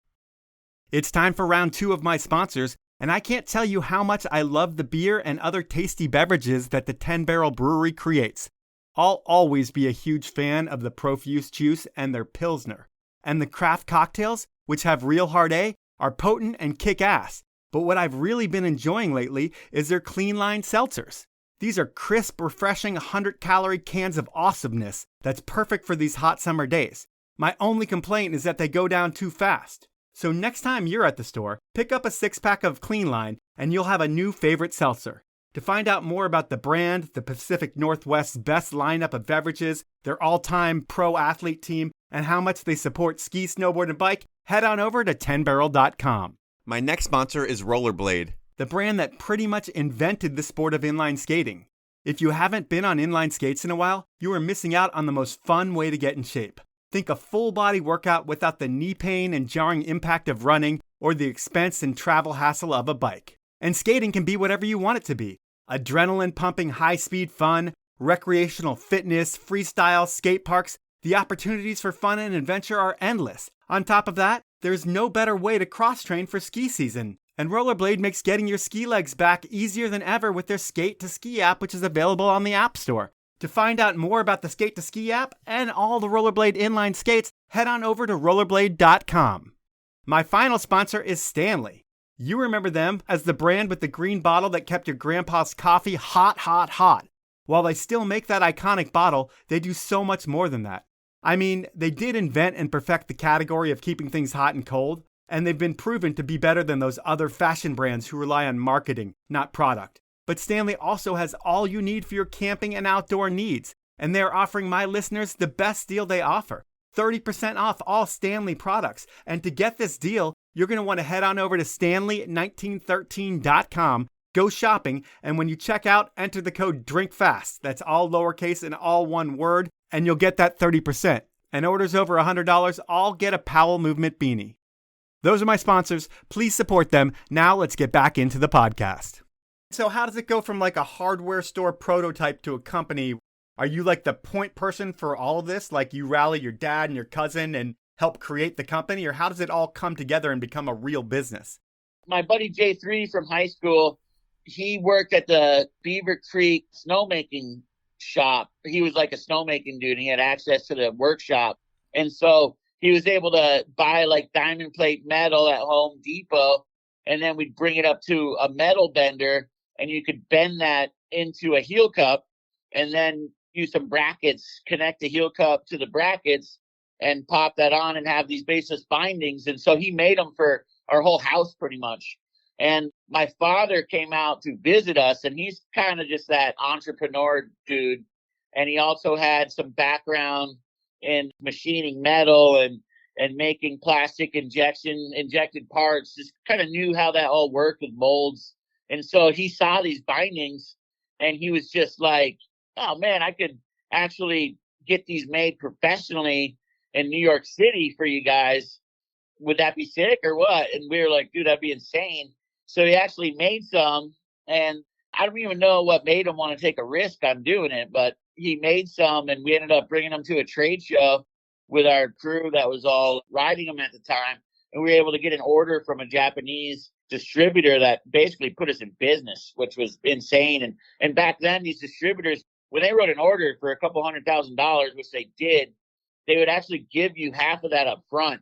It's time for round 2 of my sponsors, and I can't tell you how much I love the beer and other tasty beverages that the 10 Barrel Brewery creates. I'll always be a huge fan of the Profuse Juice and their Pilsner. And the craft cocktails, which have real hard A, are potent and kick ass. But what I've really been enjoying lately is their Clean Line seltzers. These are crisp, refreshing 100-calorie cans of awesomeness that's perfect for these hot summer days. My only complaint is that they go down too fast. So next time you're at the store, pick up a 6-pack of Clean Line and you'll have a new favorite seltzer. To find out more about the brand, the Pacific Northwest's best lineup of beverages, their all-time pro athlete team, and how much they support ski, snowboard, and bike, head on over to 10barrel.com. My next sponsor is Rollerblade, the brand that pretty much invented the sport of inline skating. If you haven't been on inline skates in a while, you are missing out on the most fun way to get in shape. Think a full-body workout without the knee pain and jarring impact of running or the expense and travel hassle of a bike. And skating can be whatever you want it to be. Adrenaline-pumping high-speed fun, recreational fitness, freestyle, skate parks. The opportunities for fun and adventure are endless. On top of that, there's no better way to cross-train for ski season. And Rollerblade makes getting your ski legs back easier than ever with their Skate to Ski app, which is available on the App Store. To find out more about the Skate to Ski app and all the Rollerblade inline skates, head on over to rollerblade.com. My final sponsor is Stanley. You remember them as the brand with the green bottle that kept your grandpa's coffee hot, hot, hot. While they still make that iconic bottle, they do so much more than that. I mean, they did invent and perfect the category of keeping things hot and cold, and they've been proven to be better than those other fashion brands who rely on marketing, not product. But Stanley also has all you need for your camping and outdoor needs, and they're offering my listeners the best deal they offer, 30% off all Stanley products. And to get this deal, you're going to want to head on over to stanley1913.com, go shopping, and when you check out, enter the code DRINKFAST. That's all lowercase and all one word, and you'll get that 30%. And orders over $100 all get a Powell Movement beanie. Those are my sponsors. Please support them. Now let's get back into the podcast. So how does it go from like a hardware store prototype to a company? Are you like the point person for all of this? Like you rally your dad and your cousin and help create the company? Or how does it all come together and become a real business? My buddy J3 from high school, he worked at the Beaver Creek snowmaking shop. He was like a snowmaking dude. And he had access to the workshop. And so he was able to buy like diamond plate metal at Home Depot. And then we'd bring it up to a metal bender and you could bend that into a heel cup and then use some brackets, connect the heel cup to the brackets and pop that on and have these baseless bindings. And so he made them for our whole house pretty much. And my father came out to visit us and he's kind of just that entrepreneur dude. And he also had some background in machining metal and and making plastic injected parts, just kind of knew how that all worked with molds. And so he saw these bindings and he was just like, oh man, I could actually get these made professionally in New York City for you guys. Would that be sick or what? And we were like, dude, that'd be insane. So he actually made some, and I don't even know what made him want to take a risk on doing it, but he made some, and we ended up bringing them to a trade show with our crew that was all riding them at the time. And we were able to get an order from a Japanese distributor that basically put us in business, which was insane. And back then, these distributors, when they wrote an order for a couple $100,000, which they did, they would actually give you half of that up front.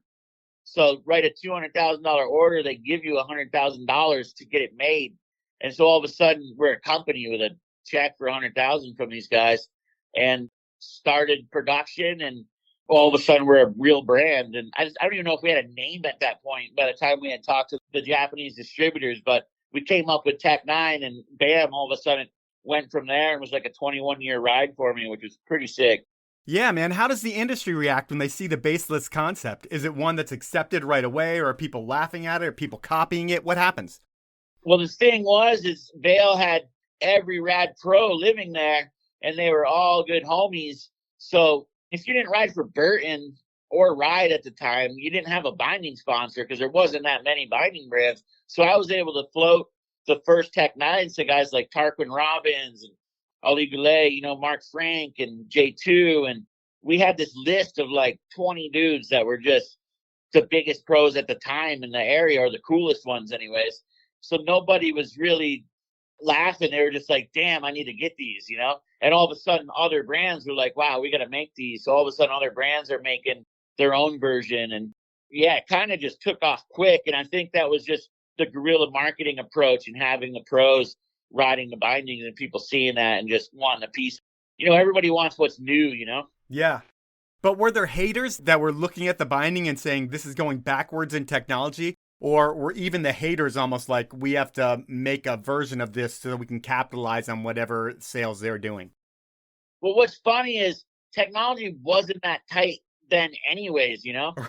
So write a $200,000 order, they give you $100,000 to get it made. And so all of a sudden we're a company with a check for $100,000 from these guys and started production. And all of a sudden we're a real brand. And I don't even know if we had a name at that point by the time we had talked to the Japanese distributors, but we came up with Tech 9 and bam, all of a sudden it went from there and was like a 21-year ride for me, which was pretty sick. Yeah, man. How does the industry react when they see the baseless concept? Is it one that's accepted right away, or are people laughing at it, or people copying it? What happens? Well, the thing is Vail had every rad pro living there, and they were all good homies. So if you didn't ride for Burton or Ride at the time, you didn't have a binding sponsor because there wasn't that many binding brands. So I was able to float the first Tech 9s to guys like Tarquin Robbins and Ali Goulet, Mark Frank and J2. And we had this list of like 20 dudes that were just the biggest pros at the time in the area, or the coolest ones anyways. So nobody was really laughing. They were just like, damn, I need to get these, And all of a sudden other brands were like, wow, we got to make these. So all of a sudden other brands are making their own version. And yeah, it kind of just took off quick. And I think that was just the guerrilla marketing approach and having the pros riding the bindings and people seeing that and just wanting a piece. Everybody wants what's new, Yeah. But were there haters that were looking at the binding and saying this is going backwards in technology? Or were even the haters almost like, we have to make a version of this so that we can capitalize on whatever sales they're doing? Well, what's funny is technology wasn't that tight then anyways,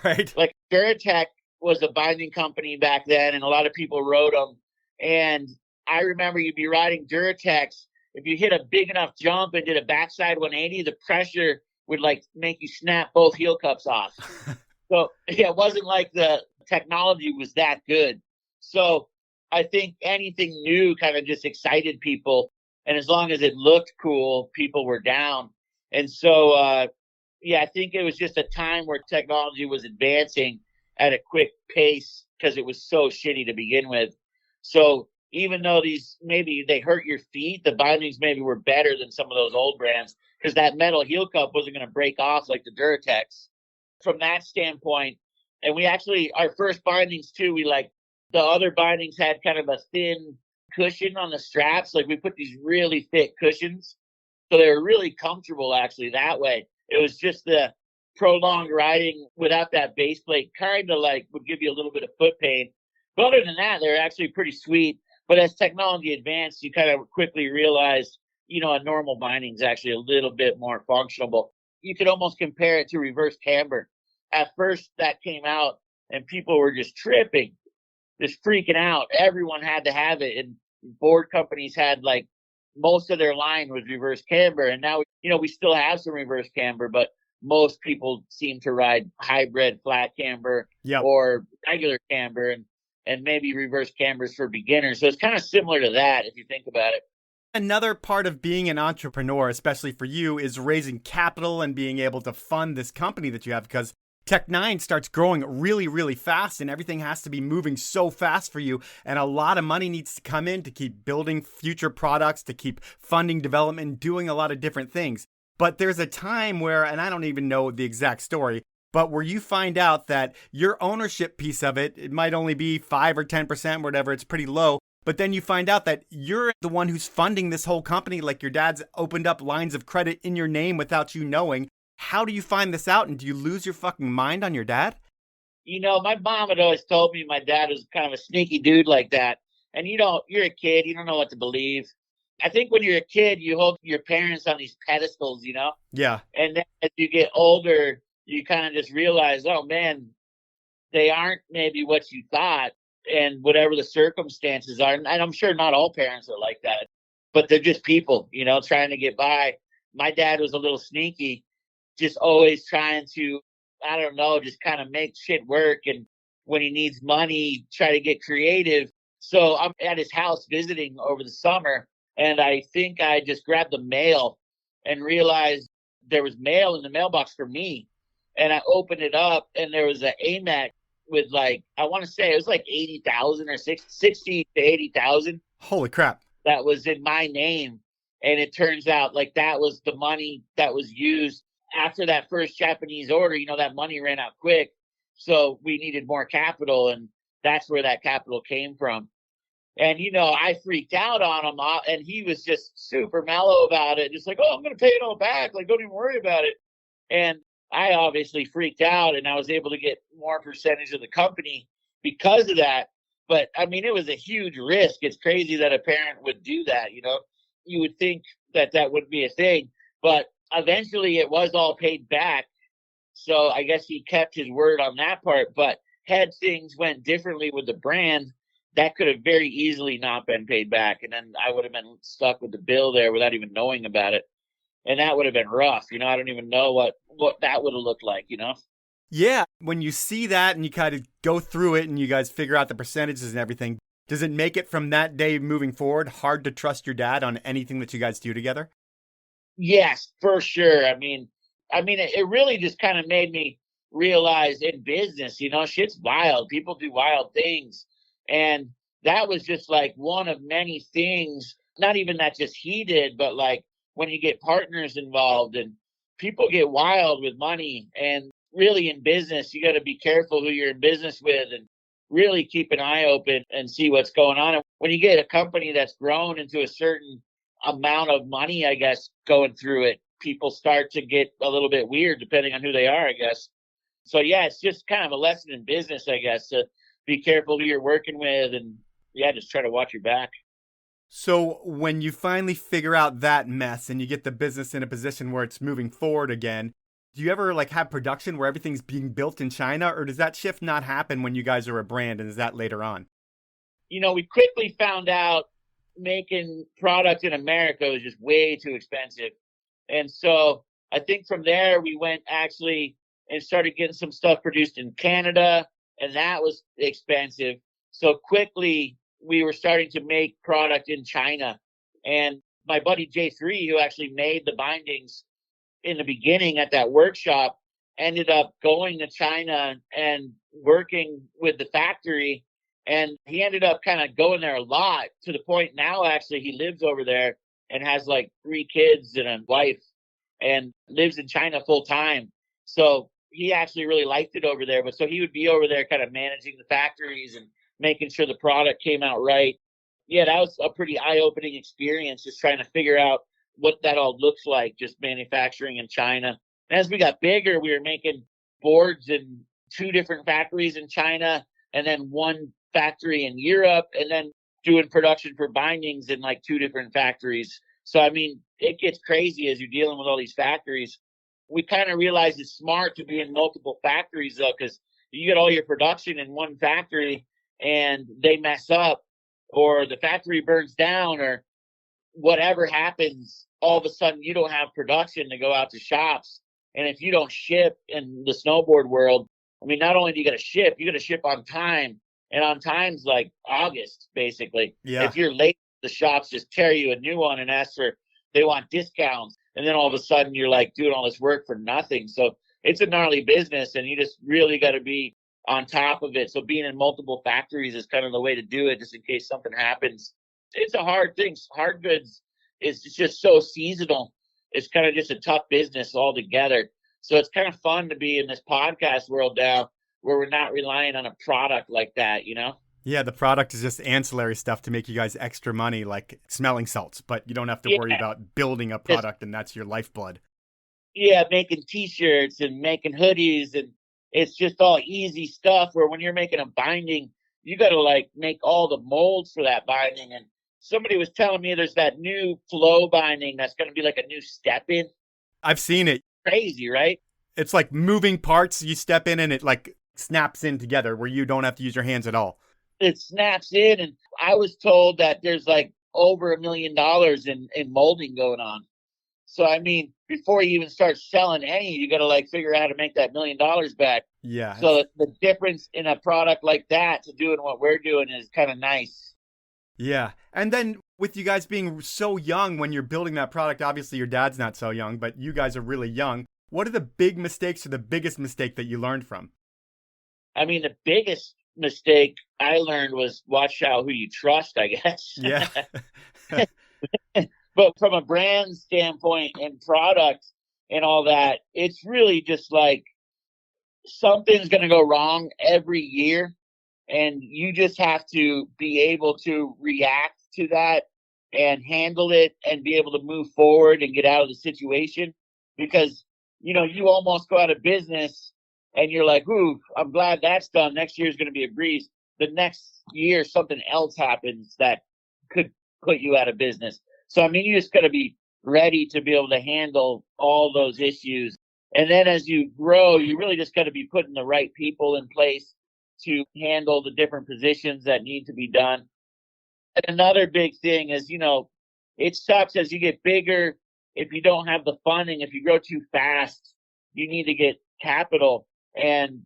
Right. Like Duratech was a binding company back then, and a lot of people rode them. And I remember you'd be riding Duratechs. If you hit a big enough jump and did a backside 180, the pressure would like make you snap both heel cups off. So yeah, it wasn't like the technology was that good. So I think anything new kind of just excited people. And as long as it looked cool, people were down. And so, yeah, I think it was just a time where technology was advancing at a quick pace because it was so shitty to begin with. So even though these, maybe they hurt your feet, the bindings maybe were better than some of those old brands because that metal heel cup wasn't going to break off like the Duratechs. From that standpoint, and we actually, our first bindings too, the other bindings had kind of a thin cushion on the straps. Like we put these really thick cushions. So they were really comfortable actually that way. It was just the prolonged riding without that base plate kind of like would give you a little bit of foot pain. But other than that, they're actually pretty sweet. But as technology advanced, you kind of quickly realized, a normal binding is actually a little bit more functional. You could almost compare it to reverse camber. At first that came out and people were just tripping, just freaking out. Everyone had to have it. And board companies had like most of their line was reverse camber. And now, we still have some reverse camber, but most people seem to ride hybrid flat camber or regular camber and maybe reverse cambers for beginners. So it's kind of similar to that if you think about it. Another part of being an entrepreneur, especially for you, is raising capital and being able to fund this company that you have, because Tech 9 starts growing really, really fast and everything has to be moving so fast for you. And a lot of money needs to come in to keep building future products, to keep funding development, doing a lot of different things. But there's a time where, and I don't even know the exact story, but where you find out that your ownership piece of it, it might only be 5 or 10%, whatever, it's pretty low. But then you find out that you're the one who's funding this whole company, like your dad's opened up lines of credit in your name without you knowing. How do you find this out? And do you lose your fucking mind on your dad? My mom had always told me my dad was kind of a sneaky dude like that. And you're a kid, you don't know what to believe. I think when you're a kid, you hold your parents on these pedestals, Yeah. And then as you get older, you kind of just realize, oh man, they aren't maybe what you thought, and whatever the circumstances are. And I'm sure not all parents are like that, but they're just people, trying to get by. My dad was a little sneaky, just always trying to, I don't know, just kind of make shit work. And when he needs money, try to get creative. So I'm at his house visiting over the summer, and I think I just grabbed the mail and realized there was mail in the mailbox for me. And I opened it up, and there was an AMAC with I want to say it was 80,000 or 60 to 80,000. Holy crap. That was in my name. And it turns out that was the money that was used after that first Japanese order. That money ran out quick. So we needed more capital, and that's where that capital came from. And, I freaked out on him, and he was just super mellow about it. Just I'm going to pay it all back. Don't even worry about it. And I obviously freaked out, and I was able to get more percentage of the company because of that. But, it was a huge risk. It's crazy that a parent would do that, You would think that wouldn't be a thing. But eventually it was all paid back. So I guess he kept his word on that part. But had things went differently with the brand, that could have very easily not been paid back. And then I would have been stuck with the bill there without even knowing about it. And that would have been rough. I don't even know what that would have looked like, Yeah. When you see that and you kind of go through it and you guys figure out the percentages and everything, does it make it from that day moving forward hard to trust your dad on anything that you guys do together? Yes, for sure. It really just kind of made me realize in business, shit's wild. People do wild things. And that was just one of many things, not even that just he did, but when you get partners involved and people get wild with money. And really in business, you got to be careful who you're in business with and really keep an eye open and see what's going on. And when you get a company that's grown into a certain amount of money, I guess, going through it, people start to get a little bit weird depending on who they are, I guess. So yeah, it's just kind of a lesson in business, I guess, to be careful who you're working with and just try to watch your back. So when you finally figure out that mess and you get the business in a position where it's moving forward again, do you ever have production where everything's being built in China, or does that shift not happen when you guys are a brand, and is that later on? We quickly found out making product in America was just way too expensive. And so I think from there we went actually and started getting some stuff produced in Canada, and that was expensive. So quickly we were starting to make product in China. And my buddy J3, who actually made the bindings in the beginning at that workshop, ended up going to China and working with the factory. And he ended up kind of going there a lot, to the point now actually he lives over there and has 3 kids and a wife and lives in China full time. So he actually really liked it over there. But so he would be over there kind of managing the factories and making sure the product came out right. Yeah, that was a pretty eye-opening experience, just trying to figure out what that all looks like, just manufacturing in China. And as we got bigger, we were making boards in 2 different factories in China, and then 1 factory in Europe, and then doing production for bindings in 2 different factories. So, it gets crazy as you're dealing with all these factories. We kind of realized it's smart to be in multiple factories, though, because you get all your production in 1 factory and they mess up, or the factory burns down, or whatever happens, all of a sudden you don't have production to go out to shops. And if you don't ship in the snowboard world, not only do you got to ship on time, and on time's August, basically. Yeah. If you're late, the shops just tear you a new one and they want discounts. And then all of a sudden you're doing all this work for nothing. So it's a gnarly business, and you just really got to be on top of it. So being in multiple factories is kind of the way to do it, just in case something happens. It's a hard thing. Hard goods is just so seasonal. It's kind of just a tough business altogether. So it's kind of fun to be in this podcast world now, where we're not relying on a product like that, Yeah, the product is just ancillary stuff to make you guys extra money, like smelling salts, but you don't have to worry about building a product, and that's your lifeblood. Yeah, making T-shirts and making hoodies, and it's just all easy stuff, where when you're making a binding, you got to make all the molds for that binding. And somebody was telling me there's that new flow binding that's going to be a new step in. I've seen it. Crazy, right? It's moving parts. You step in and it snaps in together where you don't have to use your hands at all. It snaps in, and I was told that there's like over $1 million in molding going on. So, I mean, before you even start selling any, you got to like figure out how to make that $1 million back. Yeah. So the difference in a product like that to doing what we're doing is kind of nice. Yeah. And then with you guys being so young when you're building that product, obviously your dad's not so young, but you guys are really young. What are the big mistakes or the biggest mistake that you learned from? I mean, the biggest mistake I learned was watch out who you trust, I guess. Yeah. But from a brand standpoint and product and all that, it's really just like something's going to go wrong every year. And you just have to be able to react to that and handle it and be able to move forward and get out of the situation. Because, you know, you almost go out of business and you're like, ooh, I'm glad that's done. Next year's going to be a breeze. The next year, something else happens that could put you out of business. So, I mean, you just got to be ready to be able to handle all those issues. And then as you grow, you really just got to be putting the right people in place to handle the different positions that need to be done. And another big thing is, you know, it sucks as you get bigger. If you don't have the funding, if you grow too fast, you need to get capital. And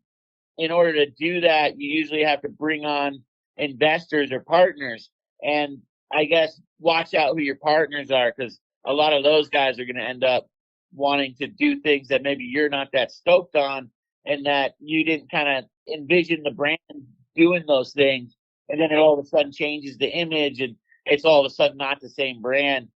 in order to do that, you usually have to bring on investors or partners. And I guess watch out who your partners are, because a lot of those guys are going to end up wanting to do things that maybe you're not that stoked on and that you didn't kind of envision the brand doing those things. And then it all of a sudden changes the image and it's all of a sudden not the same brand.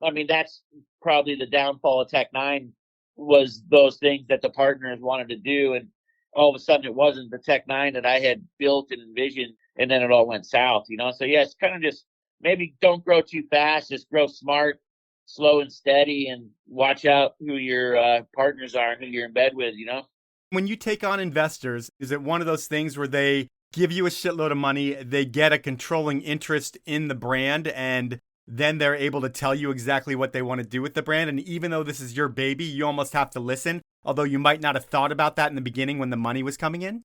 I mean, that's probably the downfall of Tech9 was those things that the partners wanted to do. And all of a sudden it wasn't the Tech9 that I had built and envisioned. And then it all went south, you know? So yeah, it's kind of just maybe don't grow too fast, just grow smart, slow and steady, and watch out who your partners are and who you're in bed with, you know? When you take on investors, is it one of those things where they give you a shitload of money, they get a controlling interest in the brand, and then they're able to tell you exactly what they want to do with the brand? And even though this is your baby, you almost have to listen, although you might not have thought about that in the beginning when the money was coming in?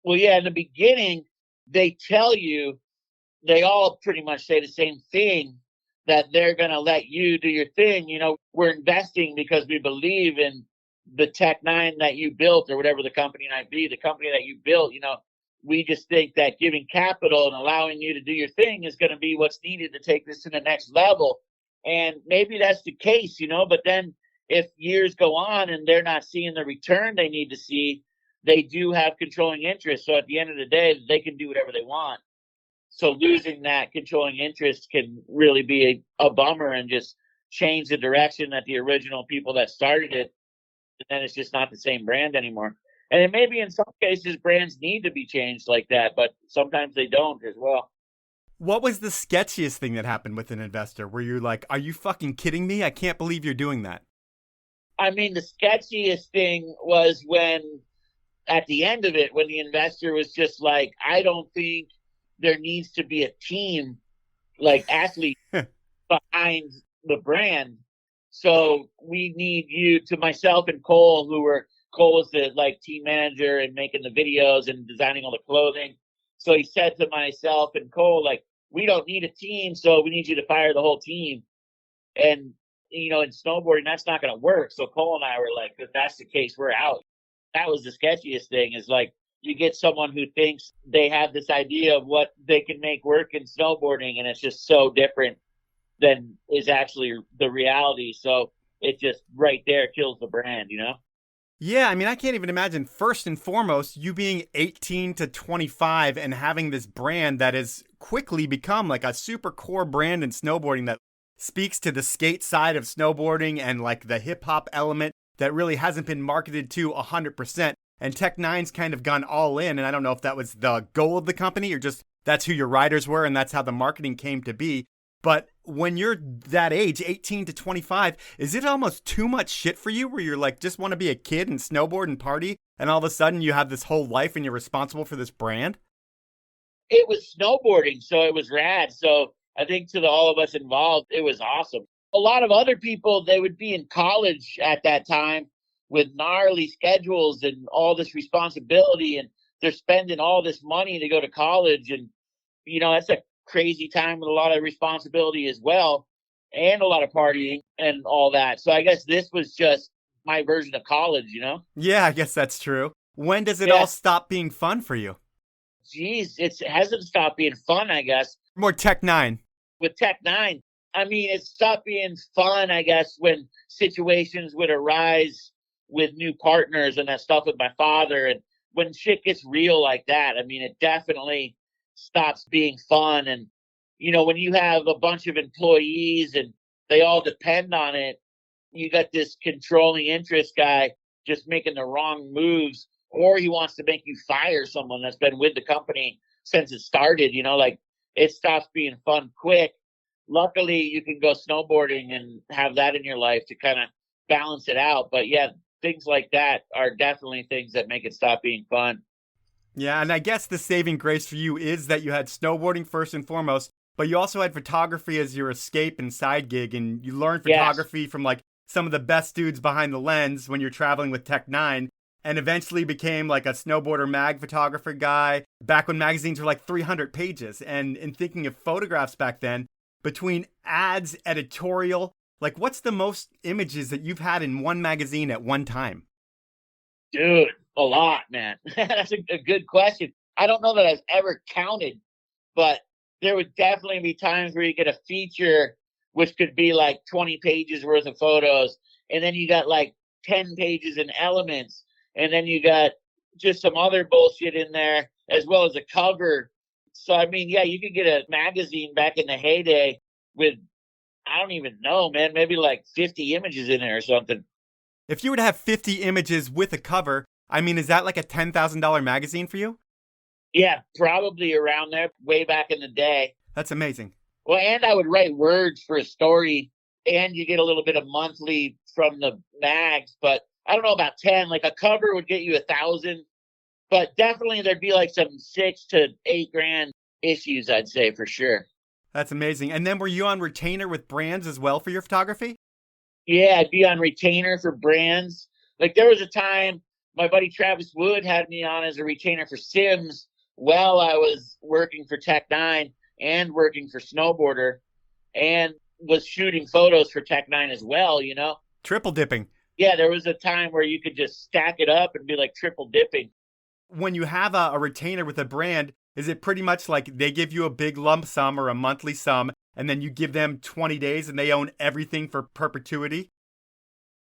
Well, yeah, in the beginning, they tell you, they all pretty much say the same thing, that they're going to let you do your thing. You know, we're investing because we believe in the Tech9 that you built, or whatever the company might be, the company that you built. You know, we just think that giving capital and allowing you to do your thing is going to be what's needed to take this to the next level. And maybe that's the case, you know, but then if years go on and they're not seeing the return they need to see, they do have controlling interest. So at the end of the day, they can do whatever they want. So losing that controlling interest can really be a bummer and just change the direction that the original people that started it, and then it's just not the same brand anymore. And it maybe in some cases brands need to be changed like that, but sometimes they don't as well. What was the sketchiest thing that happened with an investor where you're like, are you fucking kidding me? I can't believe you're doing that. I mean, the sketchiest thing was when at the end of it, when the investor was just like, I don't think there needs to be a team, like athlete behind the brand. So we need you, to myself and Cole, Cole was the like team manager and making the videos and designing all the clothing. So he said to myself and Cole, like, we don't need a team, so we need you to fire the whole team. And, you know, in snowboarding, that's not going to work. So Cole and I were like, if that's the case, we're out. That was the sketchiest thing, is like, you get someone who thinks they have this idea of what they can make work in snowboarding, and it's just so different than is actually the reality. So it just right there kills the brand, you know? Yeah, I mean, I can't even imagine, first and foremost, you being 18 to 25 and having this brand that has quickly become like a super core brand in snowboarding that speaks to the skate side of snowboarding and like the hip hop element that really hasn't been marketed to 100%. And Tech9's kind of gone all in, and I don't know if that was the goal of the company or just that's who your riders were and that's how the marketing came to be. But when you're that age, 18 to 25, is it almost too much shit for you where you're like, just want to be a kid and snowboard and party, and all of a sudden you have this whole life and you're responsible for this brand? It was snowboarding, so it was rad. So I think to all of us involved, it was awesome. A lot of other people, they would be in college at that time with gnarly schedules and all this responsibility, and they're spending all this money to go to college. And, that's a crazy time with a lot of responsibility as well, and a lot of partying and all that. So I guess this was just my version of college. Yeah, I guess that's true. When does it Yeah. all stop being fun for you? Geez, it hasn't stopped being fun, I guess. More Tech 9. With Tech 9, I mean, it stopped being fun, I guess, when situations would arise with new partners and that stuff with my father. And when shit gets real like that, I mean, it definitely stops being fun. And, when you have a bunch of employees and they all depend on it, you got this controlling interest guy just making the wrong moves, or he wants to make you fire someone that's been with the company since it started, like it stops being fun quick. Luckily, you can go snowboarding and have that in your life to kind of balance it out. But yeah, things like that are definitely things that make it stop being fun. Yeah, and I guess the saving grace for you is that you had snowboarding first and foremost, but you also had photography as your escape and side gig, and you learned photography from like some of the best dudes behind the lens when you're traveling with Tech 9, and eventually became like a snowboarder mag photographer guy back when magazines were like 300 pages. And in thinking of photographs back then, between ads, editorial, like what's the most images that you've had in one magazine at one time? Dude, a lot, man. That's a good question. I don't know that I've ever counted, but there would definitely be times where you get a feature, which could be like 20 pages worth of photos. And then you got like 10 pages in Elements. And then you got just some other bullshit in there, as well as a cover. So, I mean, yeah, you could get a magazine back in the heyday with, I don't even know, man, maybe like 50 images in there or something. If you were to have 50 images with a cover, I mean, is that like a $10,000 magazine for you? Yeah, probably around there, way back in the day. That's amazing. Well, and I would write words for a story, and you get a little bit of monthly from the mags, but I don't know about 10. Like a cover would get you 1,000, but definitely there'd be like some 6 to 8 grand issues, I'd say, for sure. That's amazing. And then were you on retainer with brands as well for your photography? Yeah, I'd be on retainer for brands. Like there was a time my buddy Travis Wood had me on as a retainer for Sims while I was working for Tech 9 and working for Snowboarder, and was shooting photos for Tech 9 as well, Triple dipping. Yeah, there was a time where you could just stack it up and be like triple dipping. When you have a retainer with a brand, is it pretty much like they give you a big lump sum or a monthly sum, and then you give them 20 days and they own everything for perpetuity?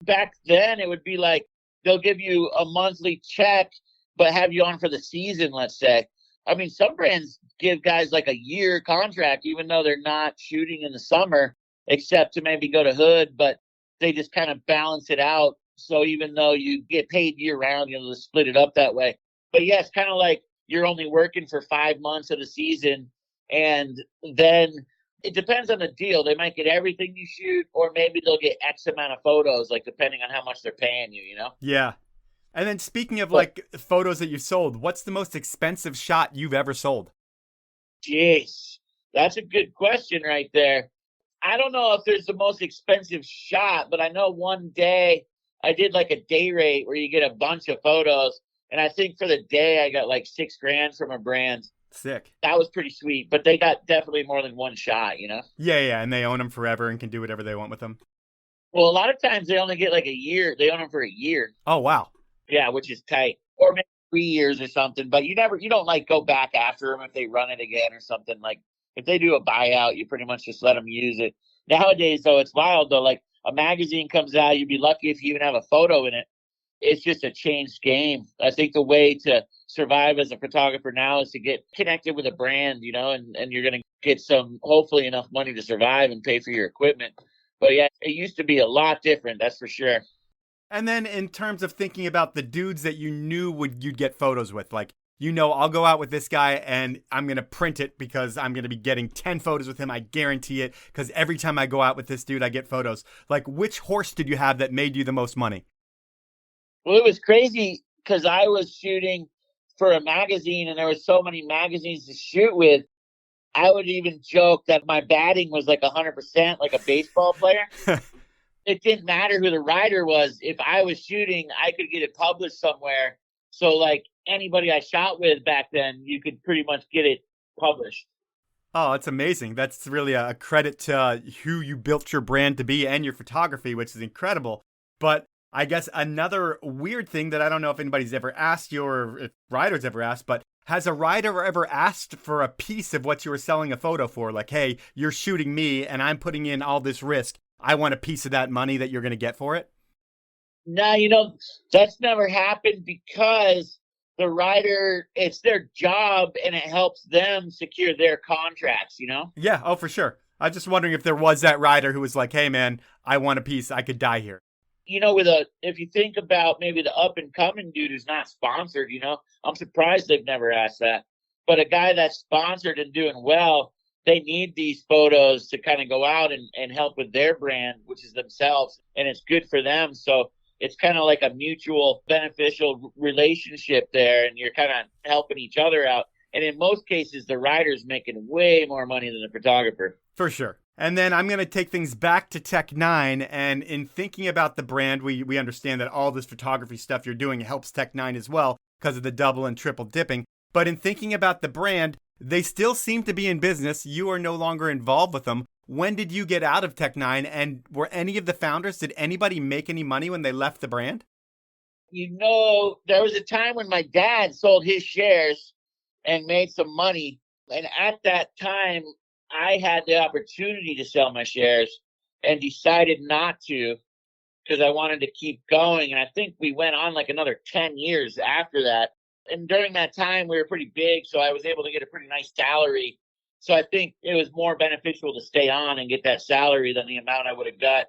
Back then, it would be like they'll give you a monthly check, but have you on for the season, let's say. I mean, some brands give guys like a year contract, even though they're not shooting in the summer, except to maybe go to Hood, but they just kind of balance it out. So even though you get paid year round, just split it up that way. But yeah, it's kind of like you're only working for 5 months of the season. And then it depends on the deal. They might get everything you shoot, or maybe they'll get X amount of photos, like depending on how much they're paying you, Yeah. And then speaking of like photos that you sold, what's the most expensive shot you've ever sold? Jeez, that's a good question right there. I don't know if there's the most expensive shot, but I know one day I did like a day rate where you get a bunch of photos. And I think for the day I got like $6,000 from a brand. Sick. That was pretty sweet, but they got definitely more than one shot, Yeah, and they own them forever and can do whatever they want with them. Well, a lot of times they only get like a year. They own them for a year. Oh, wow. Yeah, which is tight. Or maybe 3 years or something, but you don't like go back after them if they run it again or something. Like if they do a buyout, you pretty much just let them use it. Nowadays, though, it's wild, though. Like a magazine comes out, you'd be lucky if you even have a photo in it. It's just a changed game. I think the way to survive as a photographer now is to get connected with a brand, and you're going to get hopefully enough money to survive and pay for your equipment. But yeah, it used to be a lot different, that's for sure. And then in terms of thinking about the dudes that you knew you'd get photos with, like, I'll go out with this guy and I'm going to print it because I'm going to be getting 10 photos with him. I guarantee it, because every time I go out with this dude, I get photos. Like, which horse did you have that made you the most money? Well, it was crazy because I was shooting for a magazine and there were so many magazines to shoot with. I would even joke that my batting was like 100%, like a baseball player. it didn't matter who the rider was. If I was shooting, I could get it published somewhere. So like anybody I shot with back then, you could pretty much get it published. Oh, it's amazing. That's really a credit to who you built your brand to be and your photography, which is incredible. But I guess another weird thing that I don't know if anybody's ever asked you or if riders ever asked, but has a rider ever asked for a piece of what you were selling a photo for? Like, hey, you're shooting me and I'm putting in all this risk. I want a piece of that money that you're going to get for it? No, that's never happened because the rider, it's their job and it helps them secure their contracts, Yeah, oh, for sure. I was just wondering if there was that rider who was like, hey, man, I want a piece. I could die here. If you think about maybe the up and coming dude who's not sponsored, I'm surprised they've never asked that. But a guy that's sponsored and doing well, they need these photos to kind of go out and help with their brand, which is themselves, and it's good for them. So it's kind of like a mutual beneficial relationship there, and you're kind of helping each other out. And in most cases, the rider's making way more money than the photographer. For sure. And then I'm going to take things back to Tech 9. And in thinking about the brand, we understand that all this photography stuff you're doing helps Tech 9 as well because of the double and triple dipping. But in thinking about the brand, they still seem to be in business. You are no longer involved with them. When did you get out of Tech 9? And were any of the founders, did anybody make any money when they left the brand? There was a time when my dad sold his shares and made some money. And at that time, I had the opportunity to sell my shares and decided not to because I wanted to keep going. And I think we went on like another 10 years after that. And during that time, we were pretty big, so I was able to get a pretty nice salary. So I think it was more beneficial to stay on and get that salary than the amount I would have got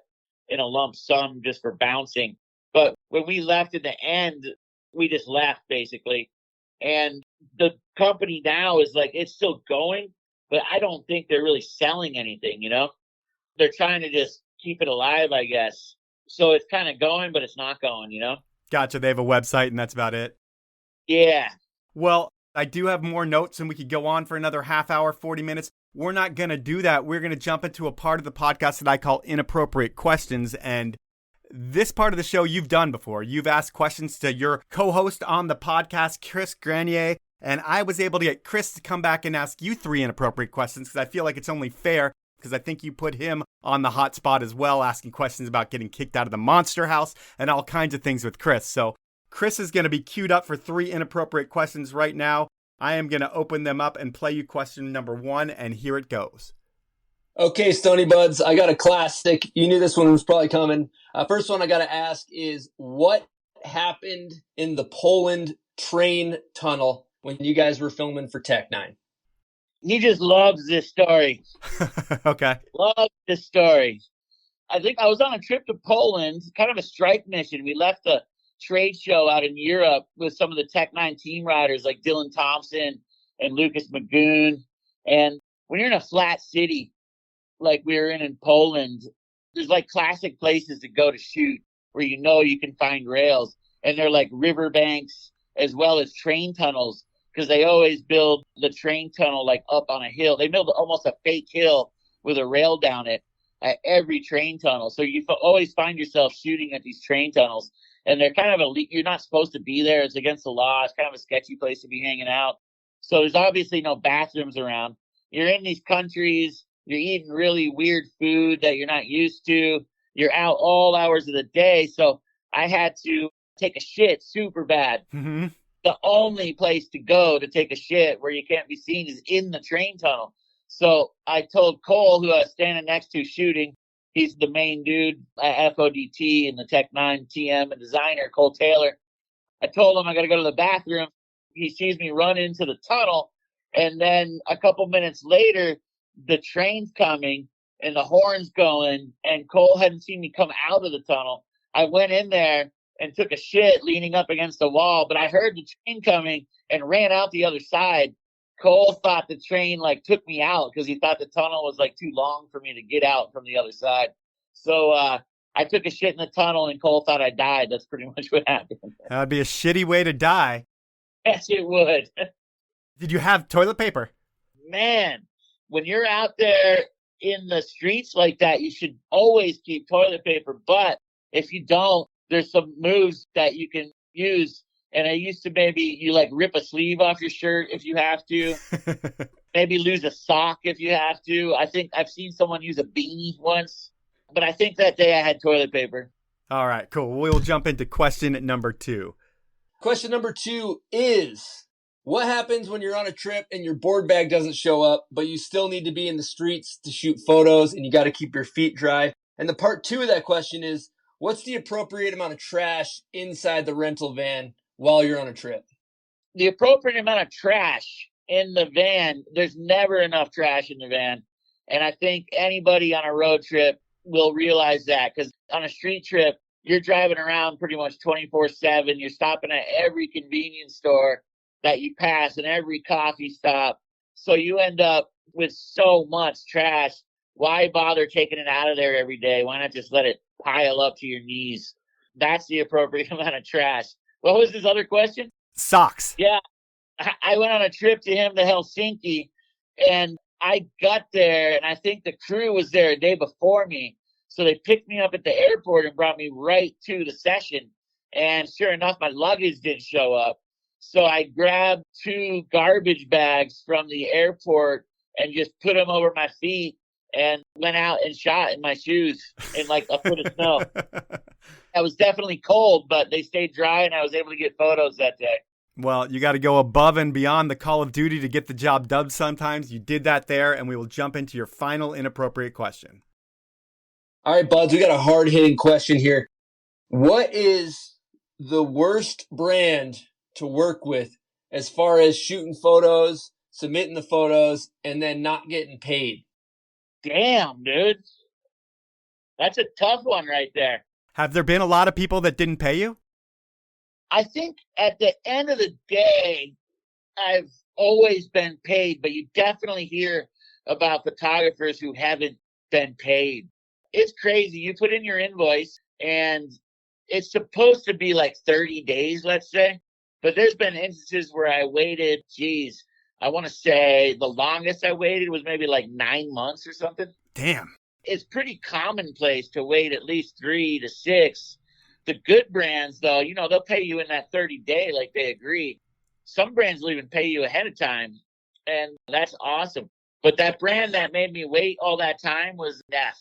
in a lump sum just for bouncing. But when we left in the end, we just left basically. And the company now is like, it's still going, but I don't think they're really selling anything, They're trying to just keep it alive, I guess. So it's kind of going, but it's not going, Gotcha. They have a website and that's about it. Yeah. Well, I do have more notes and we could go on for another half hour, 40 minutes. We're not going to do that. We're going to jump into a part of the podcast that I call Inappropriate Questions. And this part of the show you've done before. You've asked questions to your co-host on the podcast, Chris Grenier. And I was able to get Chris to come back and ask you 3 inappropriate questions because I feel like it's only fair because I think you put him on the hot spot as well, asking questions about getting kicked out of the monster house and all kinds of things with Chris. So Chris is going to be queued up for 3 inappropriate questions right now. I am going to open them up and play you question number 1, and here it goes. Okay, Stony Buds, I got a classic. You knew this one was probably coming. First one I got to ask is, what happened in the Poland train tunnel when you guys were filming for Tech 9? He just loves this story. Okay. Loves this story. I think I was on a trip to Poland, kind of a strike mission. We left a trade show out in Europe with some of the Tech 9 team riders like Dylan Thompson and Lucas Magoon. And when you're in a flat city like we were in Poland, there's like classic places to go to shoot where you can find rails. And they're like riverbanks as well as train tunnels because they always build the train tunnel like up on a hill. They build almost a fake hill with a rail down it at every train tunnel. So you always find yourself shooting at these train tunnels. And they're kind of you're not supposed to be there. It's against the law. It's kind of a sketchy place to be hanging out. So there's obviously no bathrooms around. You're in these countries. You're eating really weird food that you're not used to. You're out all hours of the day. So I had to take a shit super bad. Mm-hmm. The only place to go to take a shit where you can't be seen is in the train tunnel. So I told Cole, who I was standing next to shooting, he's the main dude at FODT and the Tech 9 TM and designer, Cole Taylor. I told him I got to go to the bathroom. He sees me run into the tunnel. And then a couple minutes later, the train's coming and the horn's going. And Cole hadn't seen me come out of the tunnel. I went in there and took a shit leaning up against the wall. But I heard the train coming and ran out the other side. Cole thought the train took me out because he thought the tunnel was too long for me to get out from the other side. So I took a shit in the tunnel and Cole thought I died. That's pretty much what happened. That would be a shitty way to die. Yes, it would. Did you have toilet paper? Man, when you're out there in the streets like that, you should always keep toilet paper. But if you don't, there's some moves that you can use. And I used to maybe you like rip a sleeve off your shirt if you have to. Maybe lose a sock if you have to. I think I've seen someone use a beanie once. But I think that day I had toilet paper. All right, cool. We'll jump into question number 2. Question number 2 is, what happens when you're on a trip and your board bag doesn't show up, but you still need to be in the streets to shoot photos and you got to keep your feet dry? And the part 2 of that question is, what's the appropriate amount of trash inside the rental van while you're on a trip? The appropriate amount of trash in the van, there's never enough trash in the van. And I think anybody on a road trip will realize that, because on a street trip, you're driving around pretty much 24/7. You're stopping at every convenience store that you pass and every coffee stop. So you end up with so much trash. Why bother taking it out of there every day? Why not just let it pile up to your knees? That's the appropriate amount of trash. What was his other question? Socks. Yeah. I went on a trip to Helsinki, and I got there, and I think the crew was there a day before me. So they picked me up at the airport and brought me right to the session. And sure enough, my luggage didn't show up. So I grabbed 2 garbage bags from the airport and just put them over my feet and went out and shot in my shoes in like a foot of snow. I was definitely cold, but they stayed dry and I was able to get photos that day. Well, you got to go above and beyond the call of duty to get the job done sometimes. You did that there, and we will jump into your final inappropriate question. All right, buds, we got a hard-hitting question here. What is the worst brand to work with as far as shooting photos, submitting the photos, and then not getting paid? Damn, dude. That's a tough one right there. Have there been a lot of people that didn't pay you? I think at the end of the day, I've always been paid, but you definitely hear about photographers who haven't been paid. It's crazy. You put in your invoice and it's supposed to be like 30 days, let's say. But there's been instances where I waited, I want to say the longest I waited was maybe like 9 months or something. Damn. It's pretty commonplace to wait at least 3 to 6. The good brands, though, they'll pay you in that 30-day like they agree. Some brands will even pay you ahead of time, and that's awesome. But that brand that made me wait all that time was Neff.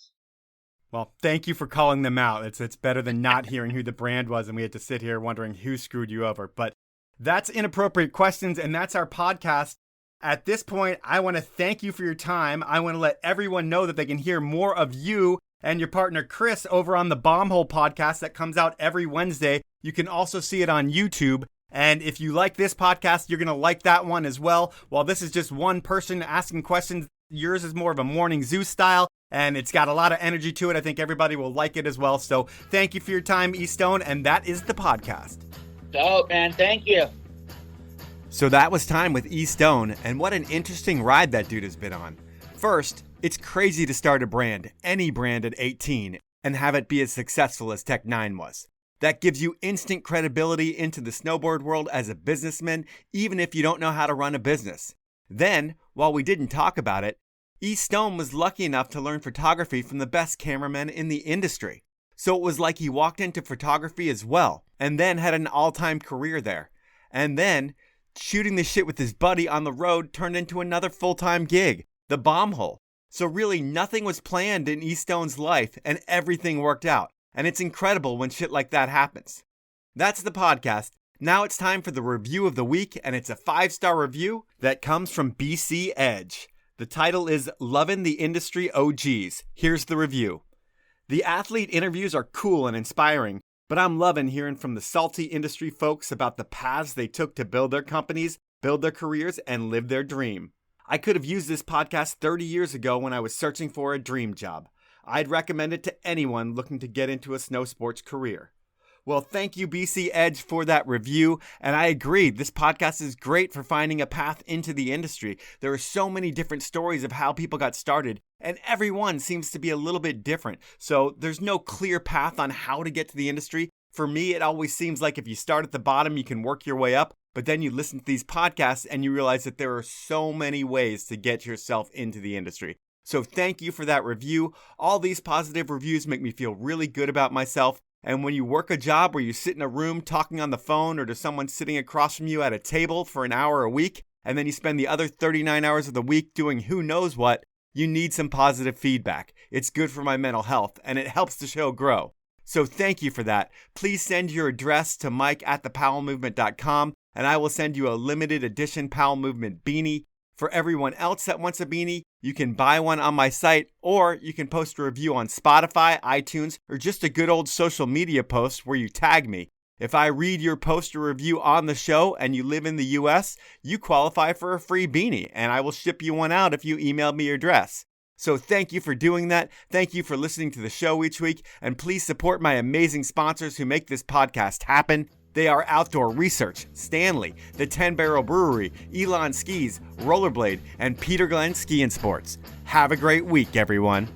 Well, thank you for calling them out. It's better than not hearing who the brand was, and we had to sit here wondering who screwed you over. But that's Inappropriate Questions, and that's our podcast. At this point, I want to thank you for your time. I want to let everyone know that they can hear more of you and your partner Chris over on the Bombhole podcast that comes out every Wednesday. You can also see it on YouTube. And if you like this podcast, you're going to like that one as well. While this is just one person asking questions, yours is more of a morning zoo style, and it's got a lot of energy to it. I think everybody will like it as well. So thank you for your time, E. Stone, and that is the podcast. Dope, man. Thank you. So that was time with E. Stone, and what an interesting ride that dude has been on. First, it's crazy to start a brand, any brand at 18, and have it be as successful as Tech 9 was. That gives you instant credibility into the snowboard world as a businessman, even if you don't know how to run a business. Then, while we didn't talk about it, E. Stone was lucky enough to learn photography from the best cameramen in the industry. So it was like he walked into photography as well, and then had an all-time career there. And then, shooting the shit with his buddy on the road turned into another full-time gig, the Bombhole. So really nothing was planned in E. Stone's life, and everything worked out. And it's incredible when shit like that happens. That's the podcast. Now it's time for the review of the week, and it's a 5-star review that comes from BC Edge. The title is Lovin' the Industry OGs. Here's the review. The athlete interviews are cool and inspiring, but I'm loving hearing from the salty industry folks about the paths they took to build their companies, build their careers, and live their dream. I could have used this podcast 30 years ago when I was searching for a dream job. I'd recommend it to anyone looking to get into a snow sports career. Well, thank you, BC Edge, for that review. And I agree, this podcast is great for finding a path into the industry. There are so many different stories of how people got started, and everyone seems to be a little bit different. So there's no clear path on how to get to the industry. For me, it always seems like if you start at the bottom, you can work your way up. But then you listen to these podcasts and you realize that there are so many ways to get yourself into the industry. So thank you for that review. All these positive reviews make me feel really good about myself. And when you work a job where you sit in a room talking on the phone or to someone sitting across from you at a table for an hour a week, and then you spend the other 39 hours of the week doing who knows what, you need some positive feedback. It's good for my mental health, and it helps the show grow. So thank you for that. Please send your address to mike@thepowellmovement.com, and I will send you a limited edition Powell Movement beanie. For everyone else that wants a beanie, you can buy one on my site, or you can post a review on Spotify, iTunes, or just a good old social media post where you tag me. If I read your post or review on the show and you live in the US, you qualify for a free beanie, and I will ship you one out if you email me your address. So thank you for doing that. Thank you for listening to the show each week, and please support my amazing sponsors who make this podcast happen. They are Outdoor Research, Stanley, the 10 Barrel Brewery, Elon Skis, Rollerblade, and Peter Glenn Ski and Sports. Have a great week, everyone.